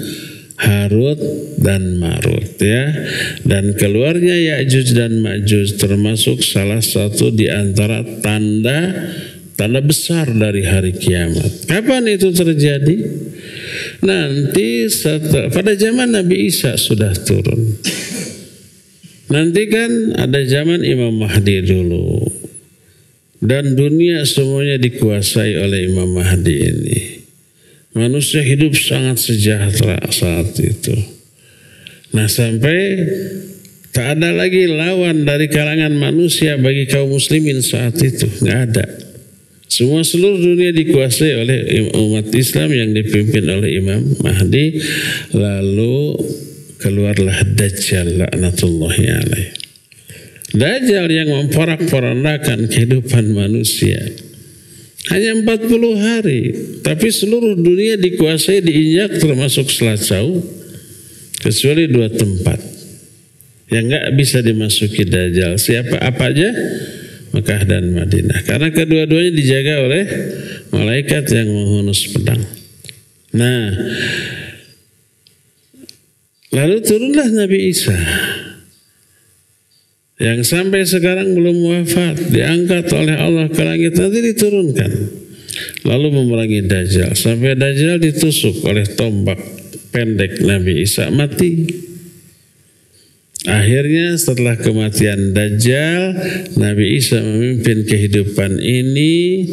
Harut dan Marut, ya. Dan keluarnya Ya'juj dan Ma'juj termasuk salah satu di antara tanda besar dari hari kiamat. Kapan itu terjadi? Nanti pada zaman Nabi Isa sudah turun. Nanti kan ada zaman Imam Mahdi dulu. Dan dunia semuanya dikuasai oleh Imam Mahdi ini. Manusia hidup sangat sejahtera saat itu. Nah, sampai tak ada lagi lawan dari kalangan manusia bagi kaum muslimin saat itu. Nggak ada. Semua seluruh dunia dikuasai oleh umat Islam yang dipimpin oleh Imam Mahdi. Lalu keluarlah Dajjal laknatullahi alaih. Dajjal yang memporak-porandakan kehidupan manusia. Hanya 40 hari, tapi seluruh dunia dikuasai, diinjak termasuk Selacau, kecuali 2 tempat yang nggak bisa dimasuki Dajjal. Siapa apa aja? Mekah dan Madinah. Karena kedua-duanya dijaga oleh malaikat yang menghunus pedang. Nah, lalu turunlah Nabi Isa yang sampai sekarang belum wafat, diangkat oleh Allah ke langit, nanti diturunkan. Lalu memerangi Dajjal, sampai Dajjal ditusuk oleh tombak pendek Nabi Isa, mati. Akhirnya setelah kematian Dajjal, Nabi Isa memimpin kehidupan ini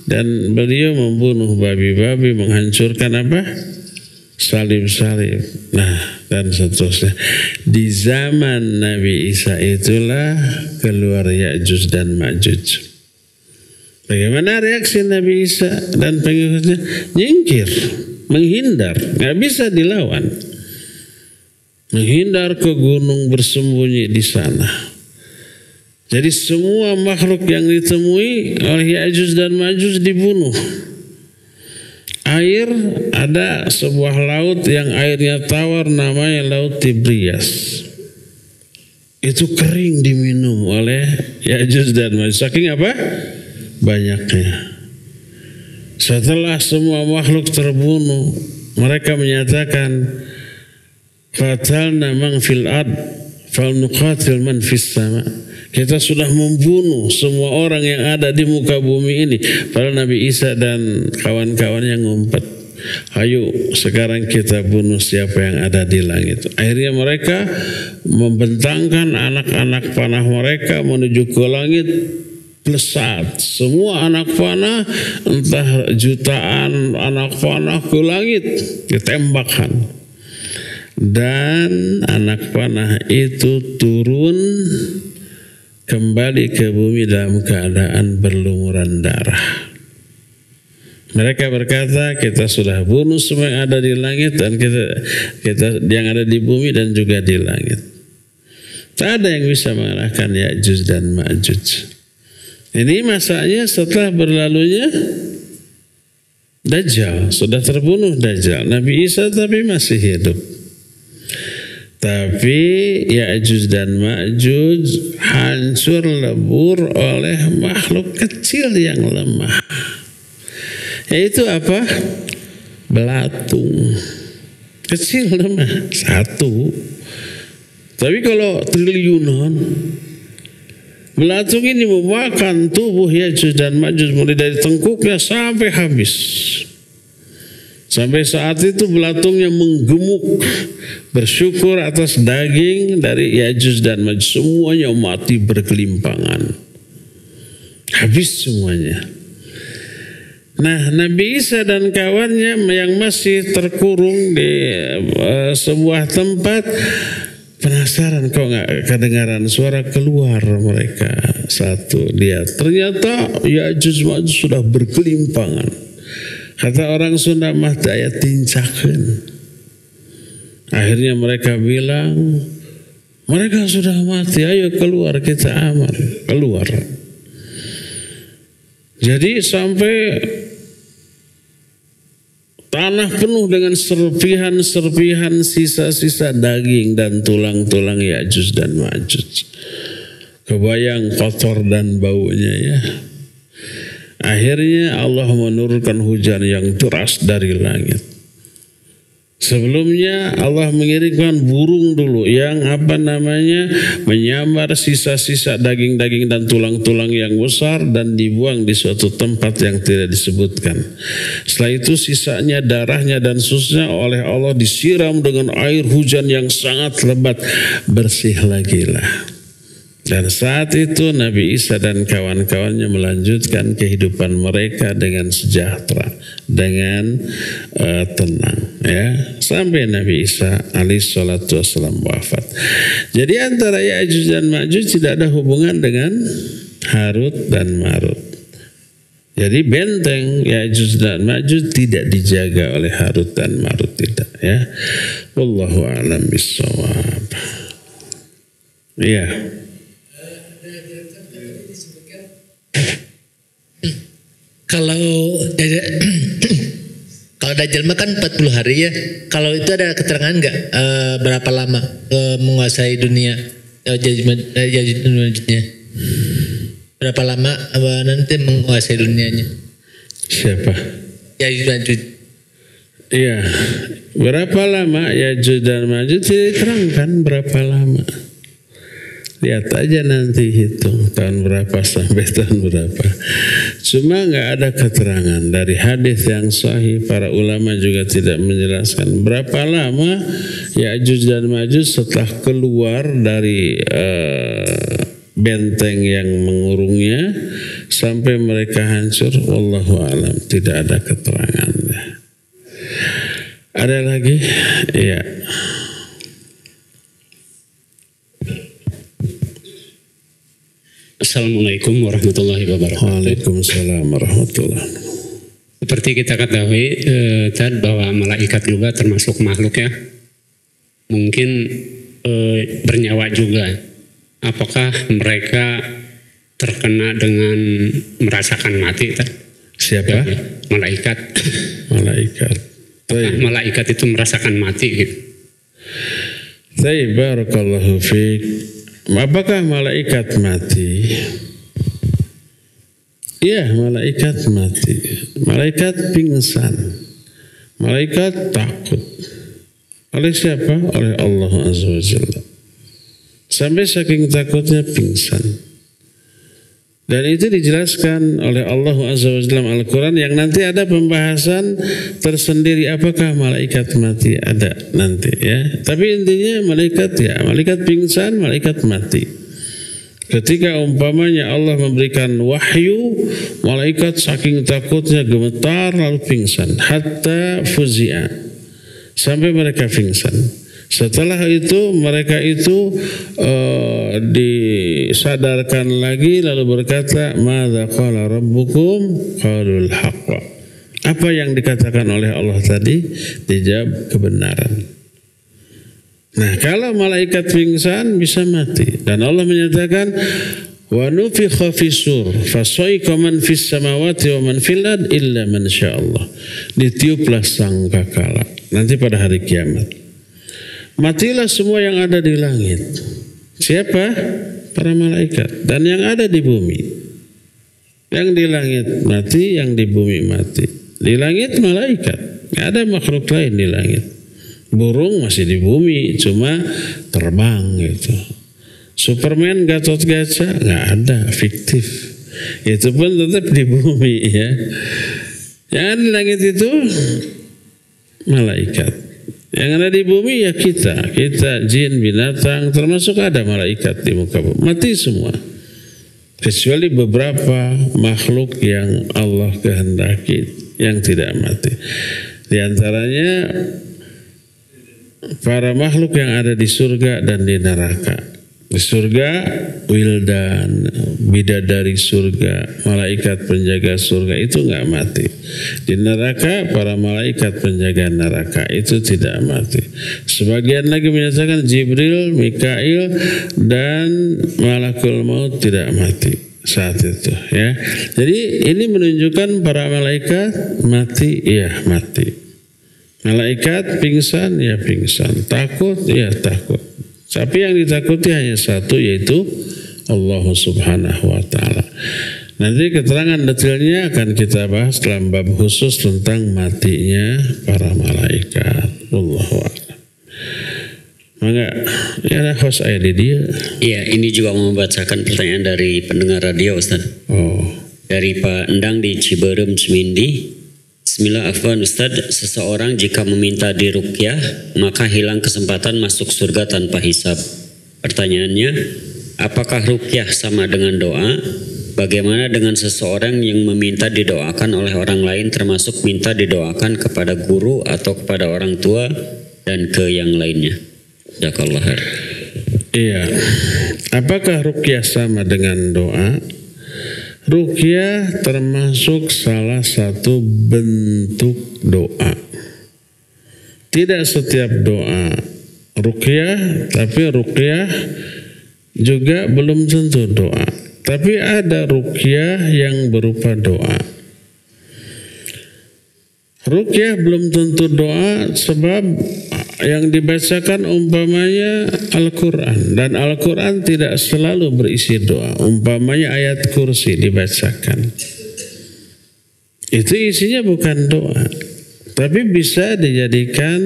dan beliau membunuh babi-babi, menghancurkan apa? Salib-salib. Nah, dan seterusnya. Di zaman Nabi Isa itulah keluar Ya'juj dan Ma'juj. Bagaimana reaksi Nabi Isa dan pengikutnya? Nyingkir, menghindar, nggak bisa dilawan. Menghindar ke gunung, bersembunyi di sana. Jadi semua makhluk yang ditemui oleh Ya'juj dan Ma'juj dibunuh. Air, ada sebuah laut yang airnya tawar, namanya Laut Tibrias. Itu kering diminum oleh Ya'juj dan Ma'juj. Saking apa? Banyaknya. Setelah semua makhluk terbunuh, mereka menyatakan, qatalna man fil ard fal nuqatil man fis sama. Kita sudah membunuh semua orang yang ada di muka bumi ini. Padahal Nabi Isa dan kawan-kawannya ngumpet. Ayo sekarang kita bunuh siapa yang ada di langit. Akhirnya mereka membentangkan anak-anak panah mereka menuju ke langit. Plesat. Semua anak panah, entah jutaan anak panah ke langit, ditembakkan. Dan anak panah itu turun kembali ke bumi dalam keadaan berlumuran darah. Mereka berkata, kita sudah bunuh semua yang ada di langit dan kita yang ada di bumi dan juga di langit. Tak ada yang bisa mengalahkan Ya'juj dan Ma'juj. Ini masanya setelah berlalunya Dajjal, sudah terbunuh Dajjal. Nabi Isa tapi masih hidup. Tapi Ya'juj dan Ma'juj hancur lebur oleh makhluk kecil yang lemah. Yaitu apa? Belatung. Kecil lemah, satu. Tapi kalau triliunan, belatung ini memakan tubuh Ya'juj dan Ma'juj mulai dari tengkuknya sampai habis. Sampai saat itu belatungnya menggemuk, bersyukur atas daging dari Ya'juj dan Ma'juj. Semuanya mati berkelimpangan. Habis semuanya. Nah, Nabi Isa dan kawannya yang masih terkurung di sebuah tempat penasaran kok nggak kedengaran suara, keluar mereka. Satu lihat, ternyata Ya'juj Ma'juj sudah berkelimpangan. Kata orang Sunda mah daya tincakeun. Akhirnya mereka bilang, mereka sudah mati, ayo keluar kita aman. Keluar. Jadi sampai tanah penuh dengan serpihan-serpihan sisa-sisa daging dan tulang-tulang Ya'juj dan Ma'juj. Kebayang kotor dan baunya ya. Akhirnya Allah menurunkan hujan yang deras dari langit. Sebelumnya Allah mengirimkan burung dulu yang menyambar sisa-sisa daging-daging dan tulang-tulang yang besar dan dibuang di suatu tempat yang tidak disebutkan. Setelah itu sisanya darahnya dan susnya oleh Allah disiram dengan air hujan yang sangat lebat, bersih lagi lah. Dan saat itu Nabi Isa dan kawan-kawannya melanjutkan kehidupan mereka dengan sejahtera, dengan tenang, ya, sampai Nabi Isa alaihissalatu wassalam wafat. Jadi antara Ya'juj dan Ma'juj tidak ada hubungan dengan Harut dan Marut. Jadi benteng Ya'juj dan Ma'juj tidak dijaga oleh Harut dan Marut, tidak, ya. Wallahu a'lam bishawab. Iya. Kalau Dajjal mah kan 40 hari ya. Kalau itu ada keterangan nggak berapa lama menguasai dunia Ya'juj-Ma'jujnya? Berapa lama nanti menguasai dunianya? Siapa? Ya'juj-Ma'juj. Iya. Berapa lama Ya'juj dan Ma'juj diterangkan berapa lama. Lihat aja nanti hitung tahun berapa sampai tahun berapa. Cuma nggak ada keterangan dari hadis yang sahih. Para ulama juga tidak menjelaskan berapa lama Ya'juj dan Ma'juj setelah keluar dari benteng yang mengurungnya sampai mereka hancur. Wallahu a'lam, tidak ada keterangannya. Ada lagi? Iya. Assalamualaikum warahmatullahi wabarakatuh. Waalaikumsalam warahmatullahi wabarakatuh. Seperti kita ketahui bahwa malaikat juga termasuk makhluk ya. Mungkin bernyawa juga. Apakah mereka terkena dengan merasakan mati? Siapa? Malaikat. Malaikat. Malaikat itu merasakan mati gitu. Barakallahu fiik. Apakah malaikat mati? Iya, malaikat mati. Malaikat pingsan. Malaikat takut. Oleh siapa? Oleh Allah Azza wa Jalla. Sampai saking takutnya pingsan. Dan itu dijelaskan oleh Allah Azza wa Jalla dalam Al-Quran yang nanti ada pembahasan tersendiri apakah malaikat mati, ada nanti ya. Tapi intinya malaikat pingsan, malaikat mati. Ketika umpamanya Allah memberikan wahyu, malaikat saking takutnya gemetar lalu pingsan. Hatta fuzia, sampai mereka pingsan. Setelah itu mereka itu disadarkan lagi lalu berkata, "Madza qala rabbukum?" Qalul haqq. Apa yang dikatakan oleh Allah tadi? Dijawab kebenaran. Nah, kalau malaikat pingsan bisa mati dan Allah menyatakan wa nufikha fis-sur fasaiqa man fis samawati wa man fil ard illa man syaa Allah. Ditiuplah sangkakala nanti pada hari kiamat. Matilah semua yang ada di langit. Siapa? Para malaikat. Dan yang ada di bumi. Yang di langit mati, yang di bumi mati. Di langit malaikat. Nggak ada makhluk lain di langit. Burung masih di bumi, cuma terbang gitu. Superman, Gatot-Kaca nggak ada, fiktif. Itu pun tetap di bumi ya. Yang ada di langit itu malaikat. Yang ada di bumi ya kita jin, binatang, termasuk ada malaikat di muka bumi. Mati semua. Kecuali beberapa makhluk yang Allah kehendaki yang tidak mati. Di antaranya para makhluk yang ada di surga dan di neraka. Di surga wildan, bidadari surga, malaikat penjaga surga itu nggak mati. Di neraka para malaikat penjaga neraka itu tidak mati. Sebagian lagi menyatakan Jibril, Mikail dan Malakul Maut tidak mati saat itu ya. Jadi ini menunjukkan para malaikat mati, ya mati. Malaikat pingsan, ya pingsan. Takut, ya takut. Tapi yang ditakuti hanya satu, yaitu Allah Subhanahu wa Ta'ala. Nanti keterangan detailnya akan kita bahas dalam bab khusus tentang matinya para malaikat. Wallahu a'lam. Maka ya ada host ayat dia. Iya, ini juga membacakan pertanyaan dari pendengar radio, Ustaz. Oh. Dari Pak Endang di Ciberem, Semindi. Bismillah, afwan Ustaz, seseorang jika meminta diruqyah maka hilang kesempatan masuk surga tanpa hisab. Pertanyaannya, apakah ruqyah sama dengan doa? Bagaimana dengan seseorang yang meminta didoakan oleh orang lain, termasuk minta didoakan kepada guru atau kepada orang tua dan ke yang lainnya? Jazakallah khair. Iya. Apakah ruqyah sama dengan doa? Ruqyah termasuk salah satu bentuk doa. Tidak setiap doa ruqyah, tapi ruqyah juga belum tentu doa. Tapi ada ruqyah yang berupa doa. Ruqyah belum tentu doa sebab yang dibacakan umpamanya Al-Quran. Dan Al-Quran tidak selalu berisi doa. Umpamanya ayat kursi dibacakan. Itu isinya bukan doa. Tapi bisa dijadikan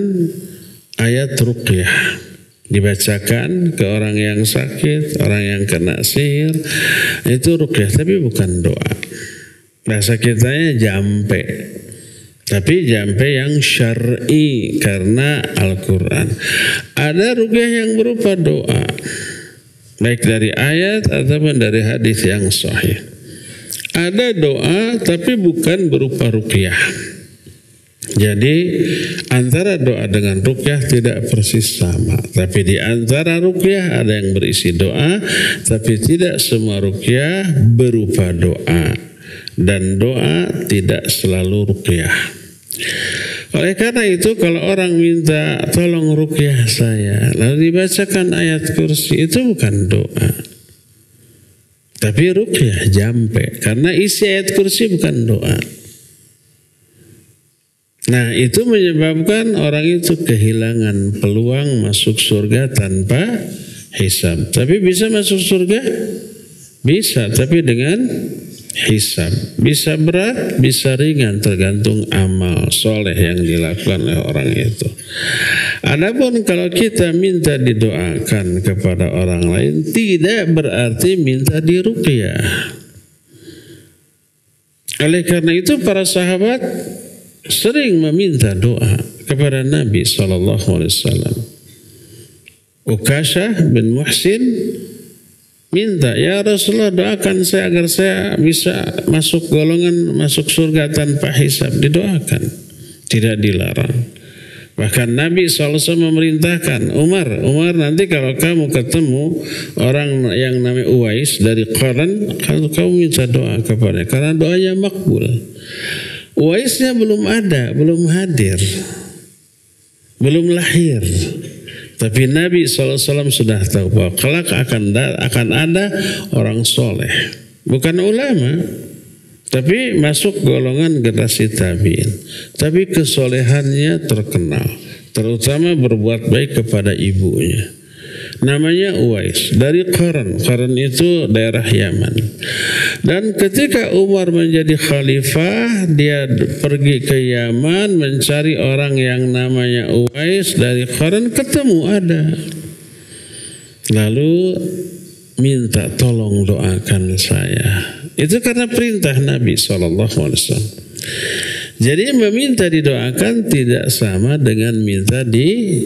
ayat ruqyah. Dibacakan ke orang yang sakit, orang yang kena sihir. Itu ruqyah, tapi bukan doa. Bahasa kitanya jampe. Tapi jampe yang syar'i karena Al-Quran. Ada ruqyah yang berupa doa. Baik dari ayat ataupun dari hadis yang sahih. Ada doa tapi bukan berupa ruqyah. Jadi antara doa dengan ruqyah tidak persis sama. Tapi di antara ruqyah ada yang berisi doa. Tapi tidak semua ruqyah berupa doa. Dan doa tidak selalu ruqyah. Oleh karena itu kalau orang minta tolong ruqyah saya, lalu dibacakan ayat kursi, itu bukan doa. Tapi ruqyah jampe. Karena isi ayat kursi bukan doa. Nah itu menyebabkan orang itu kehilangan peluang masuk surga tanpa hisab. Tapi bisa masuk surga? Bisa, tapi dengan hisab. Bisa berat, bisa ringan, tergantung amal soleh yang dilakukan oleh orang itu. Adapun kalau kita minta didoakan kepada orang lain, tidak berarti minta diruqyah. Oleh karena itu para sahabat sering meminta doa kepada Nabi SAW. Ukasyah bin Muhsin minta, ya Rasulullah doakan saya agar saya bisa masuk golongan masuk surga tanpa hisab. Didoakan, tidak dilarang. Bahkan Nabi SAW memerintahkan Umar nanti kalau kamu ketemu orang yang namanya Uwais dari Qaran, kalau kamu minta doa kepadanya karena doanya makbul. Uwaisnya belum ada, belum hadir, belum lahir. Tapi Nabi SAW sudah tahu bahwa kelak akan ada orang soleh. Bukan ulama, tapi masuk golongan generasi tabi'in. Tapi kesolehannya terkenal. terutama berbuat baik kepada ibunya. Namanya Uwais dari Qaran. Qaran itu daerah Yaman. Dan ketika Umar menjadi khalifah, dia pergi ke Yaman mencari orang yang namanya Uwais dari Qaran, ketemu ada. Lalu minta tolong doakan saya. Itu karena perintah Nabi SAW. Jadi meminta didoakan tidak sama dengan minta di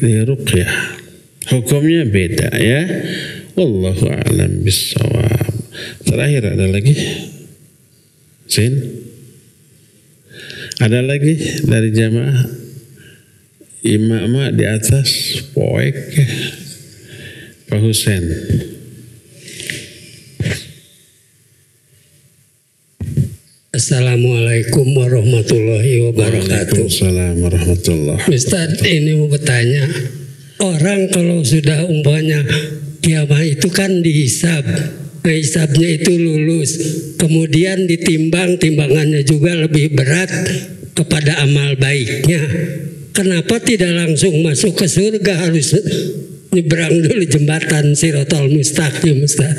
ruqyah. Hukumnya beda ya. Wallahu a'lam bissawab. Terakhir ada lagi? Sin? Ada lagi dari jamaah? Imam di atas poek Pak Husain. Assalamualaikum warahmatullahi wabarakatuh. Waalaikumsalam warahmatullahi. Ustaz, ini mau bertanya. Orang kalau sudah umpamanya kiamat itu kan dihisab. Nah, hisabnya itu lulus. Kemudian ditimbang, timbangannya juga lebih berat kepada amal baiknya. Kenapa tidak langsung masuk ke surga, harus nyebrang dulu jembatan Shiratal Mustaqim, Ustaz?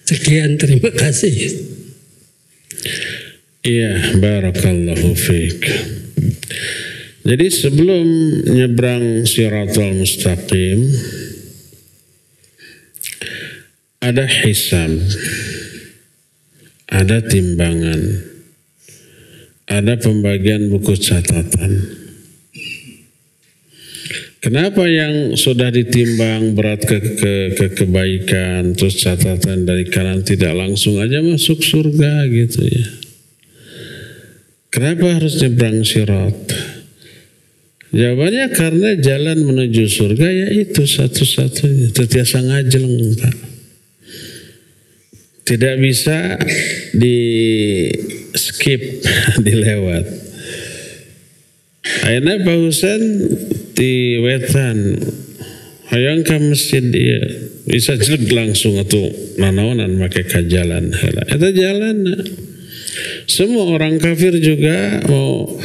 Sekian, terima kasih. Iya, barakallahu fiik. Jadi sebelum nyebrang Shiratal Mustaqim ada hisab, ada timbangan, ada pembagian buku catatan. Kenapa yang sudah ditimbang berat ke kebaikan terus catatan dari kanan tidak langsung aja masuk surga gitu ya? Kenapa harus nyebrang sirat? Jawabannya karena jalan menuju surga yaitu satu-satunya, tetiasa ngajeng, Pak. Tidak bisa di skip, dilewat. Akhirnya Pak Husain di wetan, hayang ke masjid dia bisa jelek langsung atau nanaonan pakai kajalan. Itu jalan. Semua orang kafir juga mau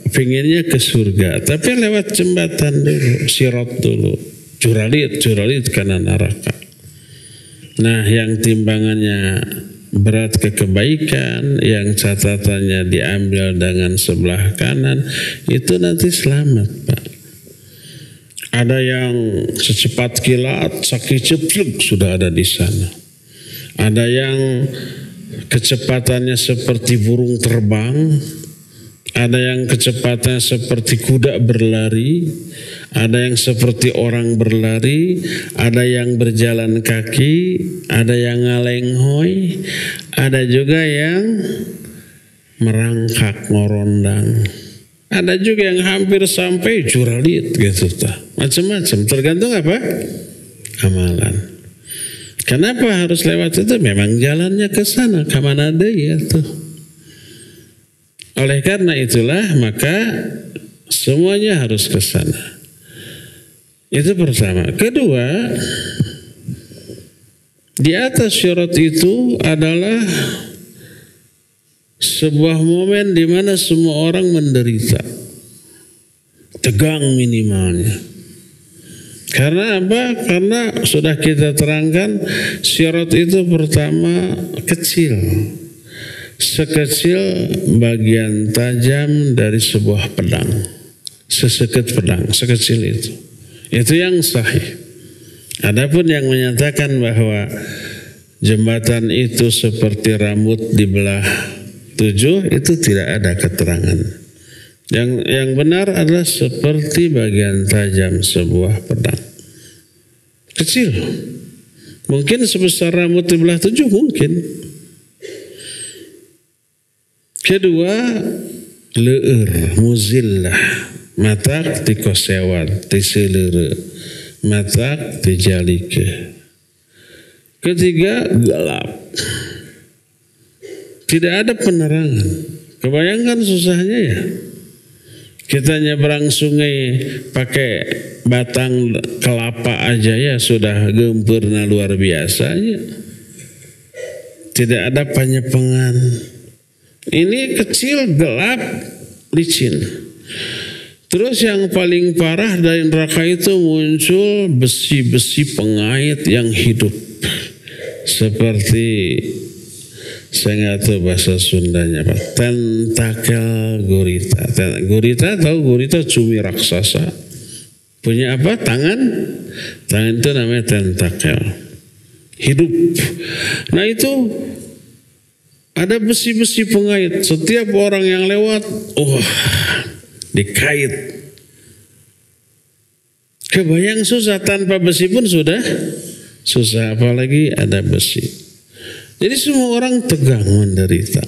pinginnya ke surga, tapi lewat jembatan dulu, sirat dulu, curalit karena neraka. Nah, yang timbangannya berat ke kebaikan, yang catatannya diambil dengan sebelah kanan, itu nanti selamat, Pak. Ada yang secepat kilat, sakit cepluk sudah ada di sana. Ada yang kecepatannya seperti burung terbang, ada yang kecepatannya seperti kuda berlari, ada yang seperti orang berlari, ada yang berjalan kaki, ada yang ngalenghoy, ada juga yang merangkak ngorondang, ada juga yang hampir sampai curalit gitu, macam-macam, tergantung apa amalan. Kenapa harus lewat itu? Memang jalannya ke sana, kemana ada ya tuh. Oleh karena itulah maka semuanya harus ke sana. Itu pertama. Kedua, di atas syarat itu adalah sebuah momen di mana semua orang menderita. Tegang minimalnya. Karena apa? Karena sudah kita terangkan syarat itu pertama kecil. Sekecil bagian tajam dari sebuah pedang, seseket pedang, sekecil itu. Itu yang sahih. Adapun yang menyatakan bahwa jembatan itu seperti rambut dibelah 7, itu tidak ada keterangan. Yang benar adalah seperti bagian tajam sebuah pedang. Kecil. Mungkin sebesar rambut dibelah 7 mungkin. Kedua, leur, muzillah, matak tikosewat, tiselere, matak tijalike. Ketiga, gelap. Tidak ada penerangan. Kebayangkan susahnya ya. Kita nyebrang sungai pakai batang kelapa aja ya sudah gempurna luar biasanya. Tidak ada penyepengan. Ini kecil, gelap, licin. Terus yang paling parah dari neraka itu muncul besi-besi pengait yang hidup. Seperti, saya nggak tahu bahasa Sundanya Pak, tentakel gurita. Gurita tahu, gurita cumi raksasa. Punya apa? Tangan. Tangan itu namanya tentakel. Hidup. Nah itu ada besi-besi pengait. Setiap orang yang lewat, dikait. Kebayang susah, tanpa besi pun sudah susah, apalagi ada besi. Jadi semua orang tegang menderita.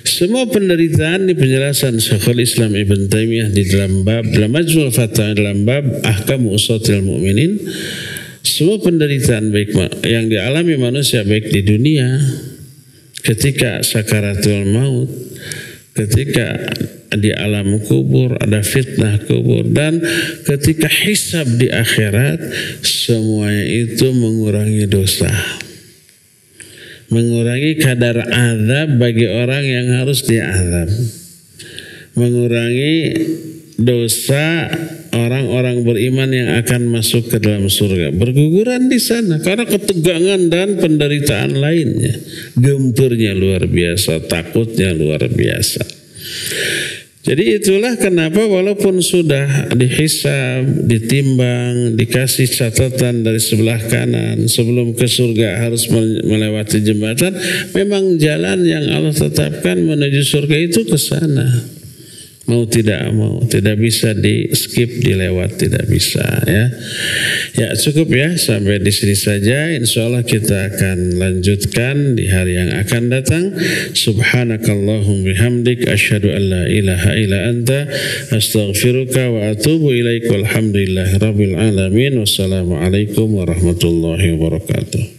Semua penderitaan di penjelasan Syekhul Islam Ibn Taimiyah di dalam Majmu'ul Fatawa, dalam bab Ahkam Usatil Mu'minin, semua penderitaan baik yang dialami manusia baik di dunia ketika sakaratul maut, ketika di alam kubur ada fitnah kubur, dan ketika hisab di akhirat, semuanya itu mengurangi dosa, mengurangi kadar azab bagi orang yang harus diazab, mengurangi dosa orang-orang beriman yang akan masuk ke dalam surga, berguguran di sana karena ketegangan dan penderitaan lainnya. Gempurnya luar biasa, takutnya luar biasa. Jadi itulah kenapa walaupun sudah dihisab, ditimbang, dikasih catatan dari sebelah kanan, sebelum ke surga harus melewati jembatan, memang jalan yang Allah tetapkan menuju surga itu ke sana. Mau tidak mau, tidak bisa di skip, dilewat, tidak bisa ya. Ya cukup ya, sampai di sini saja. Insya Allah kita akan lanjutkan di hari yang akan datang. Subhanakallahum bihamdik, asyhadu an la ilaha illa anta, astaghfiruka wa atubu ilaik. Walhamdulillahi rabbil alamin. Wassalamualaikum warahmatullahi wabarakatuh.